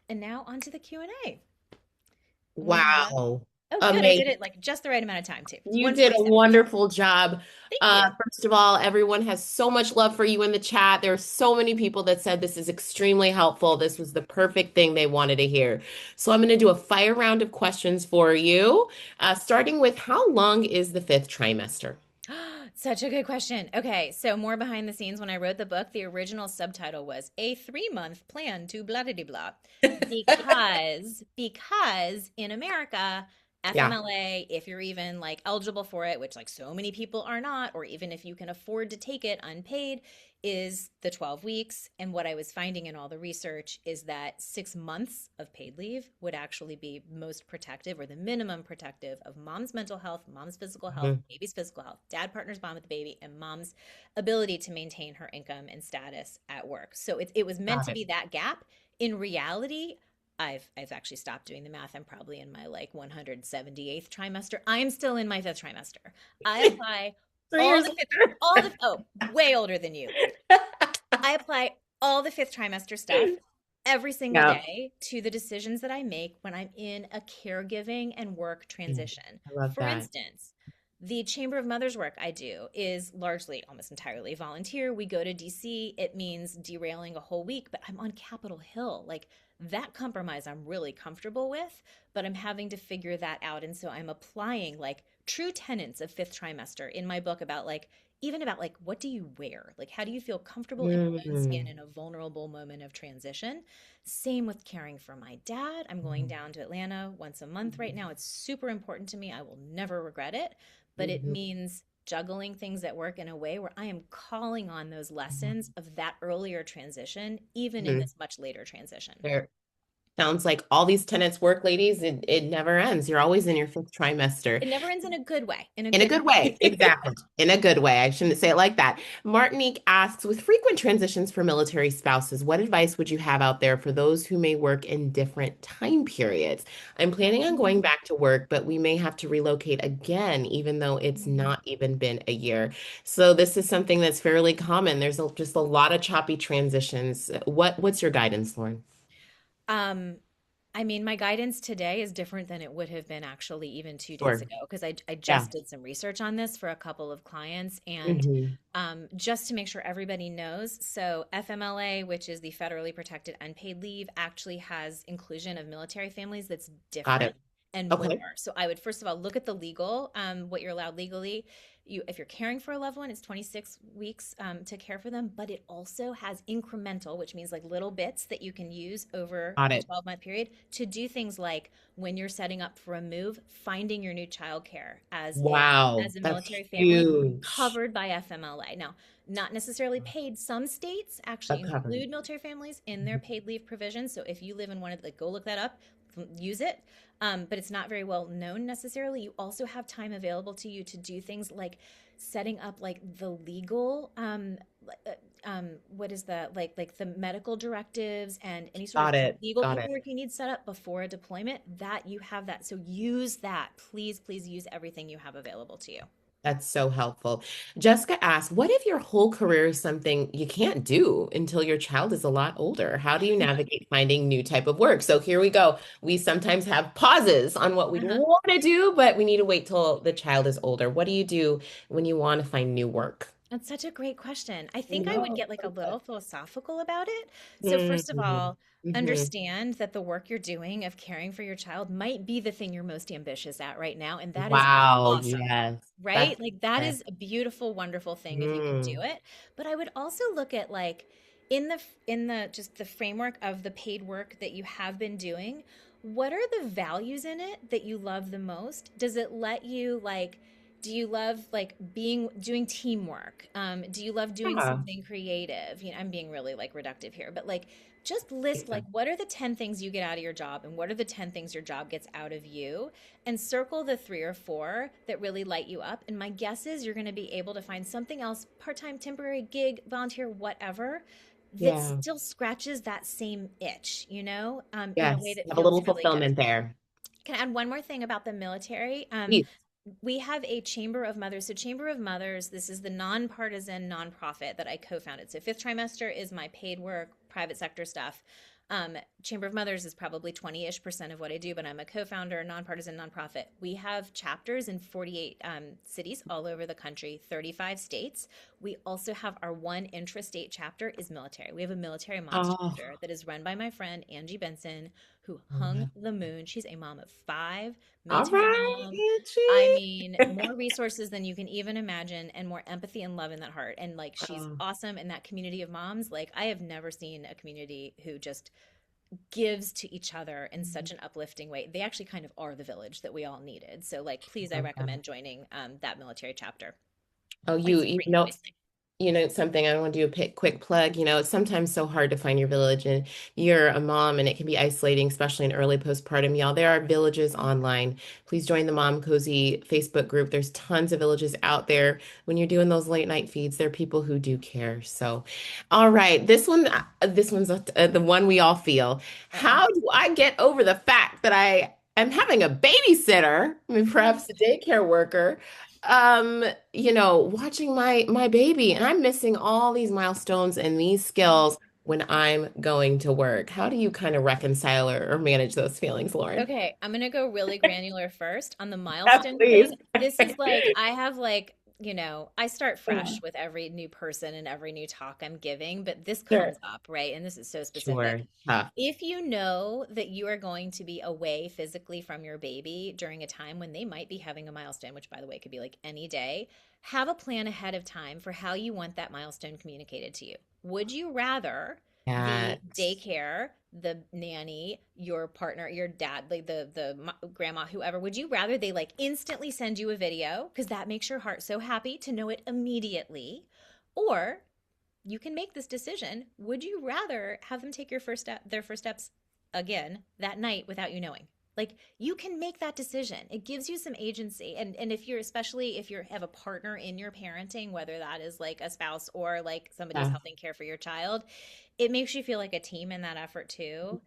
S2: And now on to the Q&A. When you're ready.
S1: Wow.
S2: Oh, good. I did
S1: Amazing.
S2: it like just the right amount of time too.
S1: You did a
S2: 147.
S1: wonderful job.
S2: Thank you.
S1: First of all, everyone has so much love for you in the chat. There are so many people that said this is extremely helpful. This was the perfect thing they wanted to hear. So I'm going to do a fire round of questions for you, starting with how long is the fifth trimester?
S2: Such a good question. Okay, so more behind the scenes. When I wrote the book, the original subtitle was "A 3 month plan to blah blah blah," because in America,
S1: Yeah.
S2: FMLA, if you're even like eligible for it, which like so many people are not, or even if you can afford to take it unpaid, is the 12 weeks. And what I was finding in all the research is that 6 months of paid leave would actually be most protective or the minimum protective of mom's mental health, mom's physical health,
S1: Mhm.
S2: baby's physical health, dad partners bond with the baby, and mom's ability to maintain her income and status at work. So it was meant
S1: Got
S2: to
S1: it.
S2: be that gap. In reality, I've actually stopped doing the math. I'm probably in my like 178th trimester. I am still in my fifth trimester. I apply
S1: 3 years
S2: all
S1: later.
S2: the way older than you. I apply all the fifth trimester stuff every single
S1: Yeah,
S2: day to the decisions that I make when I'm in a caregiving and work
S1: yeah,
S2: transition.
S1: I love
S2: For
S1: that.
S2: instance, the Chamber of Mothers work I do is largely, almost entirely volunteer. We go to DC. It means derailing a whole week, but I'm on Capitol Hill. Like that compromise I'm really comfortable with, but I'm having to figure that out. And so I'm applying like true tenets of fifth trimester in my book about like even about like what do you wear, like how do you feel comfortable in your own skin
S1: Mm.
S2: in a vulnerable moment of transition. Same with caring for my dad. I'm going down to Atlanta once a month right now. It's super important to me. I will never regret it, but it
S1: Mhm.
S2: means juggling things at work in a way where I am calling on those lessons of that earlier transition even in
S1: Mhm.
S2: this much later transition.
S1: There sounds like all these tenants work, ladies. It never ends. You're always in your fifth trimester.
S2: It never ends in a good way, in a
S1: In a
S2: good
S1: good way,
S2: way.
S1: exactly. In a good way. I shouldn't say it like that. Martinique asks, with frequent transitions for military spouses, what advice would you have out there for those who may work in different time periods? I'm planning on going back to work, but we may have to relocate again, even though it's not even been a year. So this is something that's fairly common. Just a lot of choppy transitions. What's your guidance, Lauren?
S2: um I mean, my guidance today is different than it would have been actually even 2 days
S1: Sure.
S2: ago because I
S1: Yeah.
S2: just did some research on this for a couple of clients. And
S1: Hmm.
S2: just to make sure everybody knows, so FMLA, which is the federally protected unpaid leave, actually has inclusion of military families that's
S1: Got
S2: different
S1: it.
S2: and more.
S1: Okay.
S2: So I would first of all look at the legal, what you're allowed legally. If you're caring for a loved one, it's 26 weeks to care for them, but it also has incremental, which means like little bits that you can use over
S1: Got
S2: the
S1: it.
S2: 12-month period to do things like when you're setting up for a move, finding your new childcare
S1: Wow.
S2: as a
S1: That's
S2: military family
S1: huge.
S2: covered by FMLA. Now, not necessarily paid. Some states actually
S1: Covered.
S2: include military families in their paid leave provisions. So if you live in one of the, like, go look that up. use it, but it's not very well known necessarily. You also have time available to you to do things like setting up like the legal what is the like the medical directives and any sort of
S1: Got it.
S2: legal
S1: Got it.
S2: paperwork you need set up before a deployment, that you have that. So use that. Please use everything you have available to you.
S1: That's so helpful. Jessica asked, what if your whole career is something you can't do until your child is a lot older? How do you navigate finding new type of work? So here we go. We sometimes have pauses on what we
S2: Uh-huh.
S1: want to do, but we need to wait till the child is older. What do you do when you want to find new work?
S2: That's such a great question. I
S1: I
S2: think I would
S1: know.
S2: get like a little philosophical about it. So, first of
S1: Mm-hmm.
S2: all,
S1: Hmm.
S2: understand that the work you're doing of caring for your child might be the thing you're most ambitious at right now. And that is
S1: Wow,
S2: awesome,
S1: yes.
S2: right?
S1: That's
S2: Like, that
S1: it.
S2: is a beautiful, wonderful thing if you can do
S1: Mm.
S2: it. But I would also look at like, in the just the framework of the paid work that you have been doing, what are the values in it that you love the most? Does it let you like, do you love like being doing teamwork? Do you love doing
S1: Yeah.
S2: something creative? You know, I'm being really like reductive here, but like just list
S1: Makes
S2: like
S1: sense.
S2: what are the 10 things you get out of your job and what are the 10 things your job gets out of you, and circle the 3 or 4 that really light you up. And my guess is you're going to be able to find something else, part-time, temporary, gig, volunteer, whatever, that
S1: Yeah.
S2: still scratches that same itch, in a way
S1: Yes.
S2: that
S1: Have a
S2: feels
S1: little
S2: really good.
S1: fulfillment there.
S2: Can I add one more thing about the military?
S1: Please.
S2: We have a Chamber of Mothers. So, Chamber of Mothers, this is the nonpartisan nonprofit that I co founded. So, Fifth Trimester is my paid work, private sector stuff. Chamber of Mothers is probably 20-ish% of what I do, but I'm a co founder, nonpartisan nonprofit. We have chapters in 48 cities all over the country, 35 states. We also have our one intrastate chapter is military. We have a military moms
S1: Oh,
S2: chapter that is run by my friend Angie Benson, who
S1: I
S2: hung
S1: love
S2: the moon. She's a mom of 5,
S1: All
S2: military
S1: right,
S2: mom. I mean,
S1: Angie.
S2: more resources than you can even imagine, and more empathy and love in that heart. And like, she's
S1: Oh,
S2: awesome in that community of moms. Like, I have never seen a community who just gives to each other in such an uplifting way. They actually kind of are the village that we all needed. So, like, please, I
S1: love that.
S2: recommend joining that military chapter.
S1: Oh,
S2: It's
S1: you
S2: free,
S1: know,
S2: obviously.
S1: something I want to do a quick plug. It's sometimes so hard to find your village, and you're a mom, and it can be isolating, especially in early postpartum. Y'all, there are villages online. Please join the Momcozy Facebook group. There's tons of villages out there. When you're doing those late night feeds, there are people who do care. So, all right, this one's the one we all feel.
S2: Uh-oh.
S1: How do I get over the fact that I am having a babysitter, I mean, perhaps a daycare worker? Um, watching my baby, and I'm missing all these milestones and these skills when I'm going to work. How do you kind of reconcile or manage those feelings, Lauren?
S2: Okay, I'm gonna go really granular first on the
S1: Yeah,
S2: milestone
S1: please.
S2: thing. This is like, I have like, I start fresh with every new person and every new talk I'm giving, but this comes
S1: Sure.
S2: up, right? And this is so specific.
S1: Sure. Tough.
S2: If you know that you are going to be away physically from your baby during a time when they might be having a milestone, which by the way could be like any day, have a plan ahead of time for how you want that milestone communicated to you. Would you rather the
S1: Yes.
S2: daycare, the nanny, your partner, your dad, like grandma, whoever, would you rather they like instantly send you a video because that makes your heart so happy to know it immediately? Or you can make this decision. Would you rather have them take their first steps again that night without you knowing? Like, you can make that decision. It gives you some agency. And if you're, especially if you have a partner in your parenting, whether that is like a spouse or like somebody who's
S1: Yeah.
S2: helping care for your child, it makes you feel like a team in that effort too.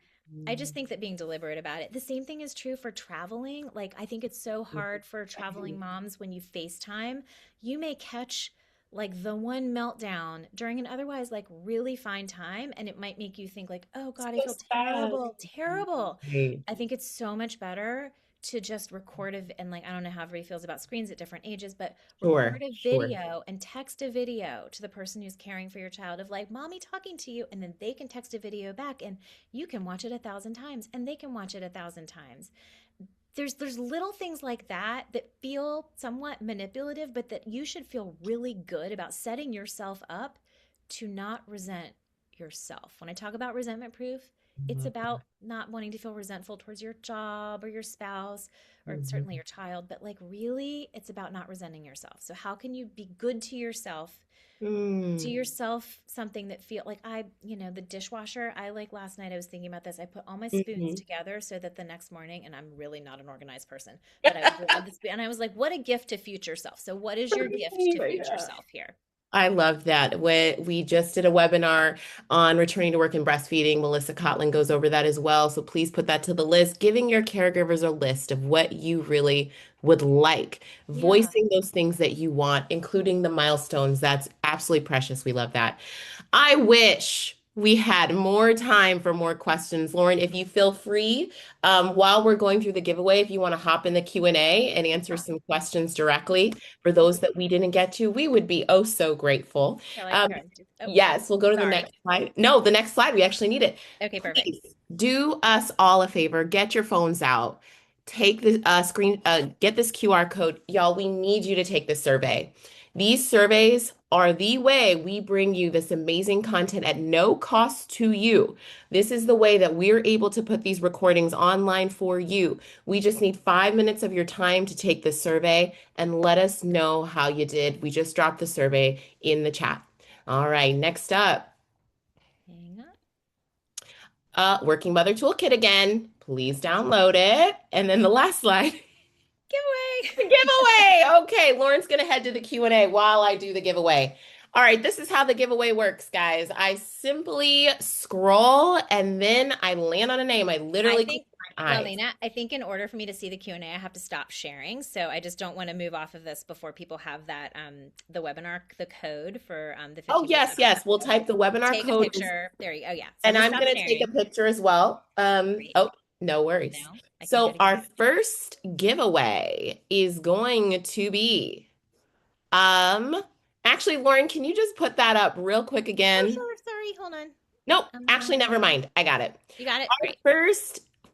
S2: I just think that being deliberate about it. The same thing is true for traveling. Like, I think it's so hard for traveling moms when you FaceTime. You may catch like the one meltdown during an otherwise like really fine time, and it might make you think like, oh God, I
S1: So
S2: feel
S1: sad.
S2: terrible, terrible.
S1: Right.
S2: I think it's so much better to just record and like, I don't know how everybody feels about screens at different ages, but
S1: Sure.
S2: record a
S1: Sure.
S2: video and text a video to the person who's caring for your child of like, mommy talking to you, and then they can text a video back and you can watch it 1,000 times and they can watch it 1,000 times. There's little things like that that feel somewhat manipulative, but that you should feel really good about setting yourself up to not resent yourself. When I talk about resentment proof, it's about not wanting to feel resentful towards your job or your spouse or certainly
S1: Mhm.
S2: your child, but like really it's about not resenting yourself. So how can you be good to yourself? Do
S1: Mm.
S2: yourself something that feel like the dishwasher, I like last night I was thinking about this. I put all my spoons
S1: Mhm.
S2: together so that the next morning, and I'm really not an organized person, but I would grab the spoon and I was like, what a gift to future self. So what is your gift to future
S1: Yeah.
S2: self here?
S1: I love that. We just did a webinar on returning to work and breastfeeding. Melissa Cotlin goes over that as well. So please put that to the list, giving your caregivers a list of what you really would like,
S2: Yeah.
S1: voicing those things that you want, including the milestones. That's absolutely precious. We love that. I wish we had more time for more questions. Lauren, if you feel free, while we're going through the giveaway, if you want to hop in the Q&A and answer some questions directly for those that we didn't get to, we would be oh so grateful.
S2: Feel like
S1: Um,
S2: here. Oh,
S1: yes, we'll go to the
S2: sorry.
S1: next slide. No, the next slide, we actually need it.
S2: Okay, perfect.
S1: Please do us all a favor, get your phones out, take the get this QR code. Y'all, we need you to take this survey. These surveys are the way we bring you this amazing content at no cost to you. This is the way that we're able to put these recordings online for you. We just need 5 minutes of your time to take this survey and let us know how you did. We just dropped the survey in the chat. All right, next up,
S2: Hang on.
S1: Working Mother Toolkit again. Please download it. And then the last slide.
S2: Giveaway.
S1: Giveaway. Okay, Lauren's gonna head to the Q&A while I do the giveaway. All right, this is how the giveaway works, guys. I simply scroll and then I land on a name. I
S2: I
S1: literally close
S2: think,
S1: my eyes.
S2: Lalina, I think in order for me to see the Q&A, I have to stop sharing. So I just don't want to move off of this before people have that the webinar, the code for the
S1: Oh,
S2: 15%
S1: yes,
S2: off.
S1: yes. We'll type the webinar
S2: Take a
S1: code
S2: picture. There you go. Oh, yeah. So I'm
S1: and
S2: going to
S1: I'm
S2: stop
S1: gonna take a
S2: sharing.
S1: picture as well.
S2: Great.
S1: Oh, no worries.
S2: Now I can go
S1: So
S2: to
S1: our
S2: giveaway.
S1: first giveaway is going to be Um, actually, Lauren, can you just put that up real quick
S2: Oh,
S1: again?
S2: sure. Sorry. Hold on.
S1: Nope, actually,
S2: Um,
S1: never mind. I got it.
S2: you got it.
S1: Our
S2: Great.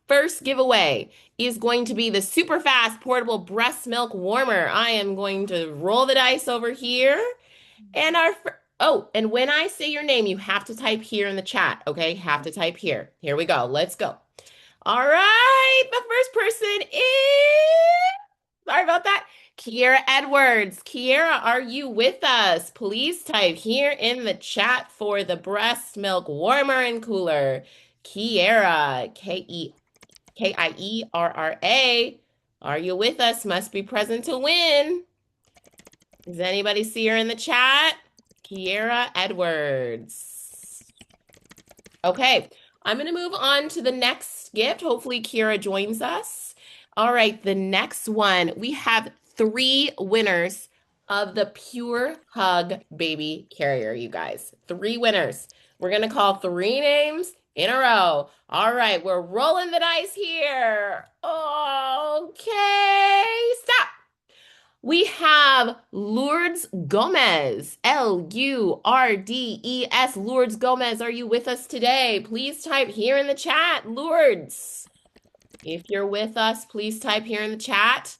S1: first giveaway is going to be the super fast portable breast milk warmer. I am going to roll the dice over here. And oh, and when I say your name, you have to type here in the chat, okay? Have to type here. Here we go. Let's go. All right, the first person is, sorry about that, Kiera Edwards. Kiera, are you with us? Please type here in the chat for the breast milk warmer and cooler. Kiera, Kierra. Are you with us? Must be present to win. Does anybody see her in the chat? Kiera Edwards. Okay, I'm going to move on to the next gift. Hopefully, Kira joins us. All right, the next one, we have three winners of the Pure Hug Baby Carrier, you guys. Three winners. We're going to call three names in a row. All right, we're rolling the dice here. Okay, stop. We have Lourdes Gomez, Lurdes. Lourdes Gomez, are you with us today? Please type here in the chat, Lourdes. If you're with us, please type here in the chat.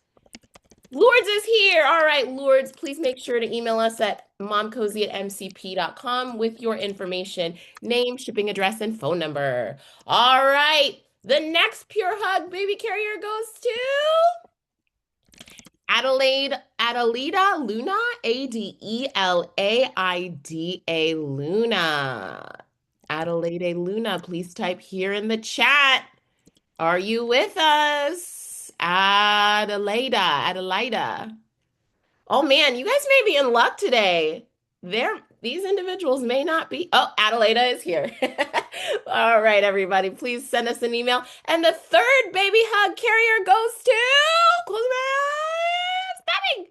S1: Lourdes is here. All right, Lourdes, please make sure to email us at momcozy@mcp.com with your information, name, shipping address, and phone number. All right, the next Pure Hug baby carrier goes to Adelida Luna, Adelaida Luna. Adelaide Luna, please type here in the chat. Are you with us? Adelaida. Oh man, you guys may be in luck today. These individuals may not be. Oh, Adelaida is here. All right, everybody, please send us an email. And the third baby hug carrier goes to, close my eyes, stopping.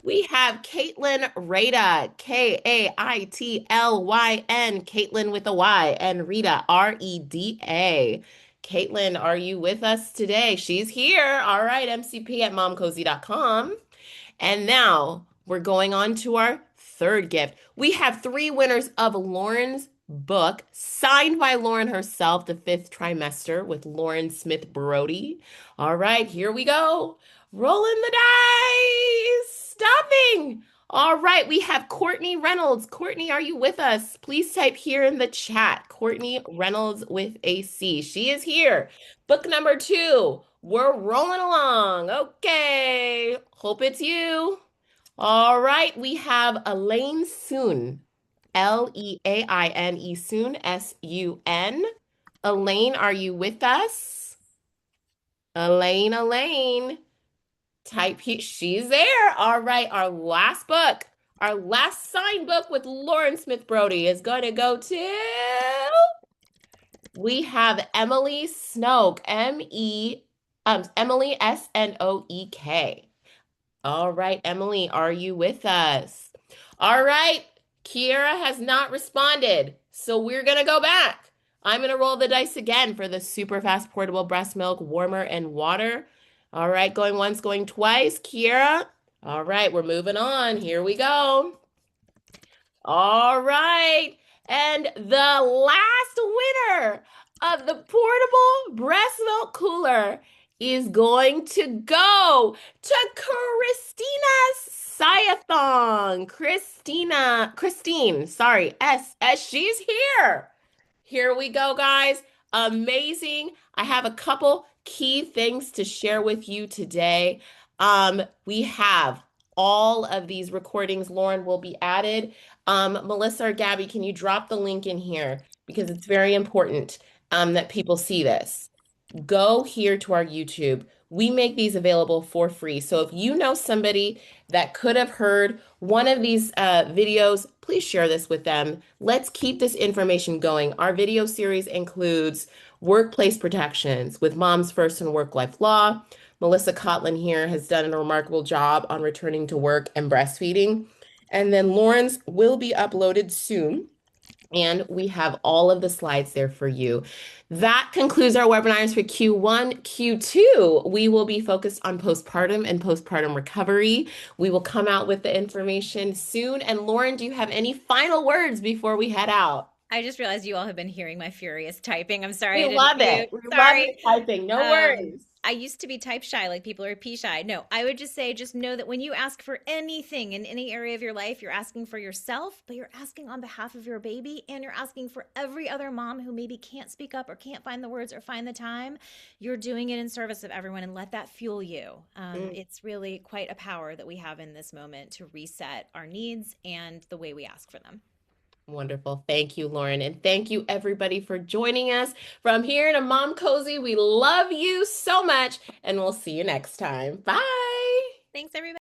S1: We have Caitlin Rada, Kaitlyn, Caitlin with a Y, and Rita, Reda. Caitlin, are you with us today? She's here. All right, MCP at momcozy.com. And now we're going on to our third gift. We have three winners of Lauren's book, signed by Lauren herself, The Fifth Trimester with Lauren Smith Brody. All right, here we go. Rolling the dice. Stopping. All right, we have Courtney Reynolds. Courtney, are you with us? Please type here in the chat. Courtney Reynolds with a C. She is here. Book number two. We're rolling along. Okay. Hope it's you. All right, we have Elaine Soon. Leaine Soon, Sun. Elaine, are you with us? Elaine. Type he, she's there. All right, our last book, our last signed book with Lauren Smith Brody is going to go to. We have Emily Snoke, Emily Snoek. All right, Emily, are you with us? All right, Kiera has not responded, so we're gonna go back. I'm gonna roll the dice again for the super fast portable breast milk warmer and water. All right, going once, going twice. Kiera. All right, we're moving on. Here we go. All right. And the last winner of the portable breast milk cooler is going to go to Christina Sayathong. Christine, sorry, she's here. Here we go, guys. Amazing. I have a couple key things to share with you today. We have all of these recordings, Lauren, will be added. Melissa or Gabby, can you drop the link in here? Because it's very important that people see this. Go here to our YouTube. We make these available for free. So if you know somebody that could have heard one of these videos, please share this with them. Let's keep this information going. Our video series includes workplace protections with Moms First and Work-Life Law. Melissa Cotlin here has done a remarkable job on returning to work and breastfeeding. And then Lauren's will be uploaded soon. And we have all of the slides there for you. That concludes our webinars for Q1. Q2, we will be focused on postpartum and postpartum recovery. We will come out with the information soon. And Lauren, do you have any final words before we head out?
S2: I just realized you all have been hearing my furious typing. I'm sorry
S1: We
S2: I didn't
S1: love it.
S2: mute.
S1: We love the
S2: Sorry.
S1: typing. No worries.
S2: I used to be type shy, like people are pee shy. No, I would just say, just know that when you ask for anything in any area of your life, you're asking for yourself, but you're asking on behalf of your baby, and you're asking for every other mom who maybe can't speak up or can't find the words or find the time. You're doing it in service of everyone, and let that fuel you.
S1: Mm.
S2: It's really quite a power that we have in this moment to reset our needs and the way we ask for them.
S1: Wonderful. Thank you, Lauren. And thank you, everybody, for joining us. From here to Momcozy, we love you so much, and we'll see you next time. Bye.
S2: Thanks, everybody.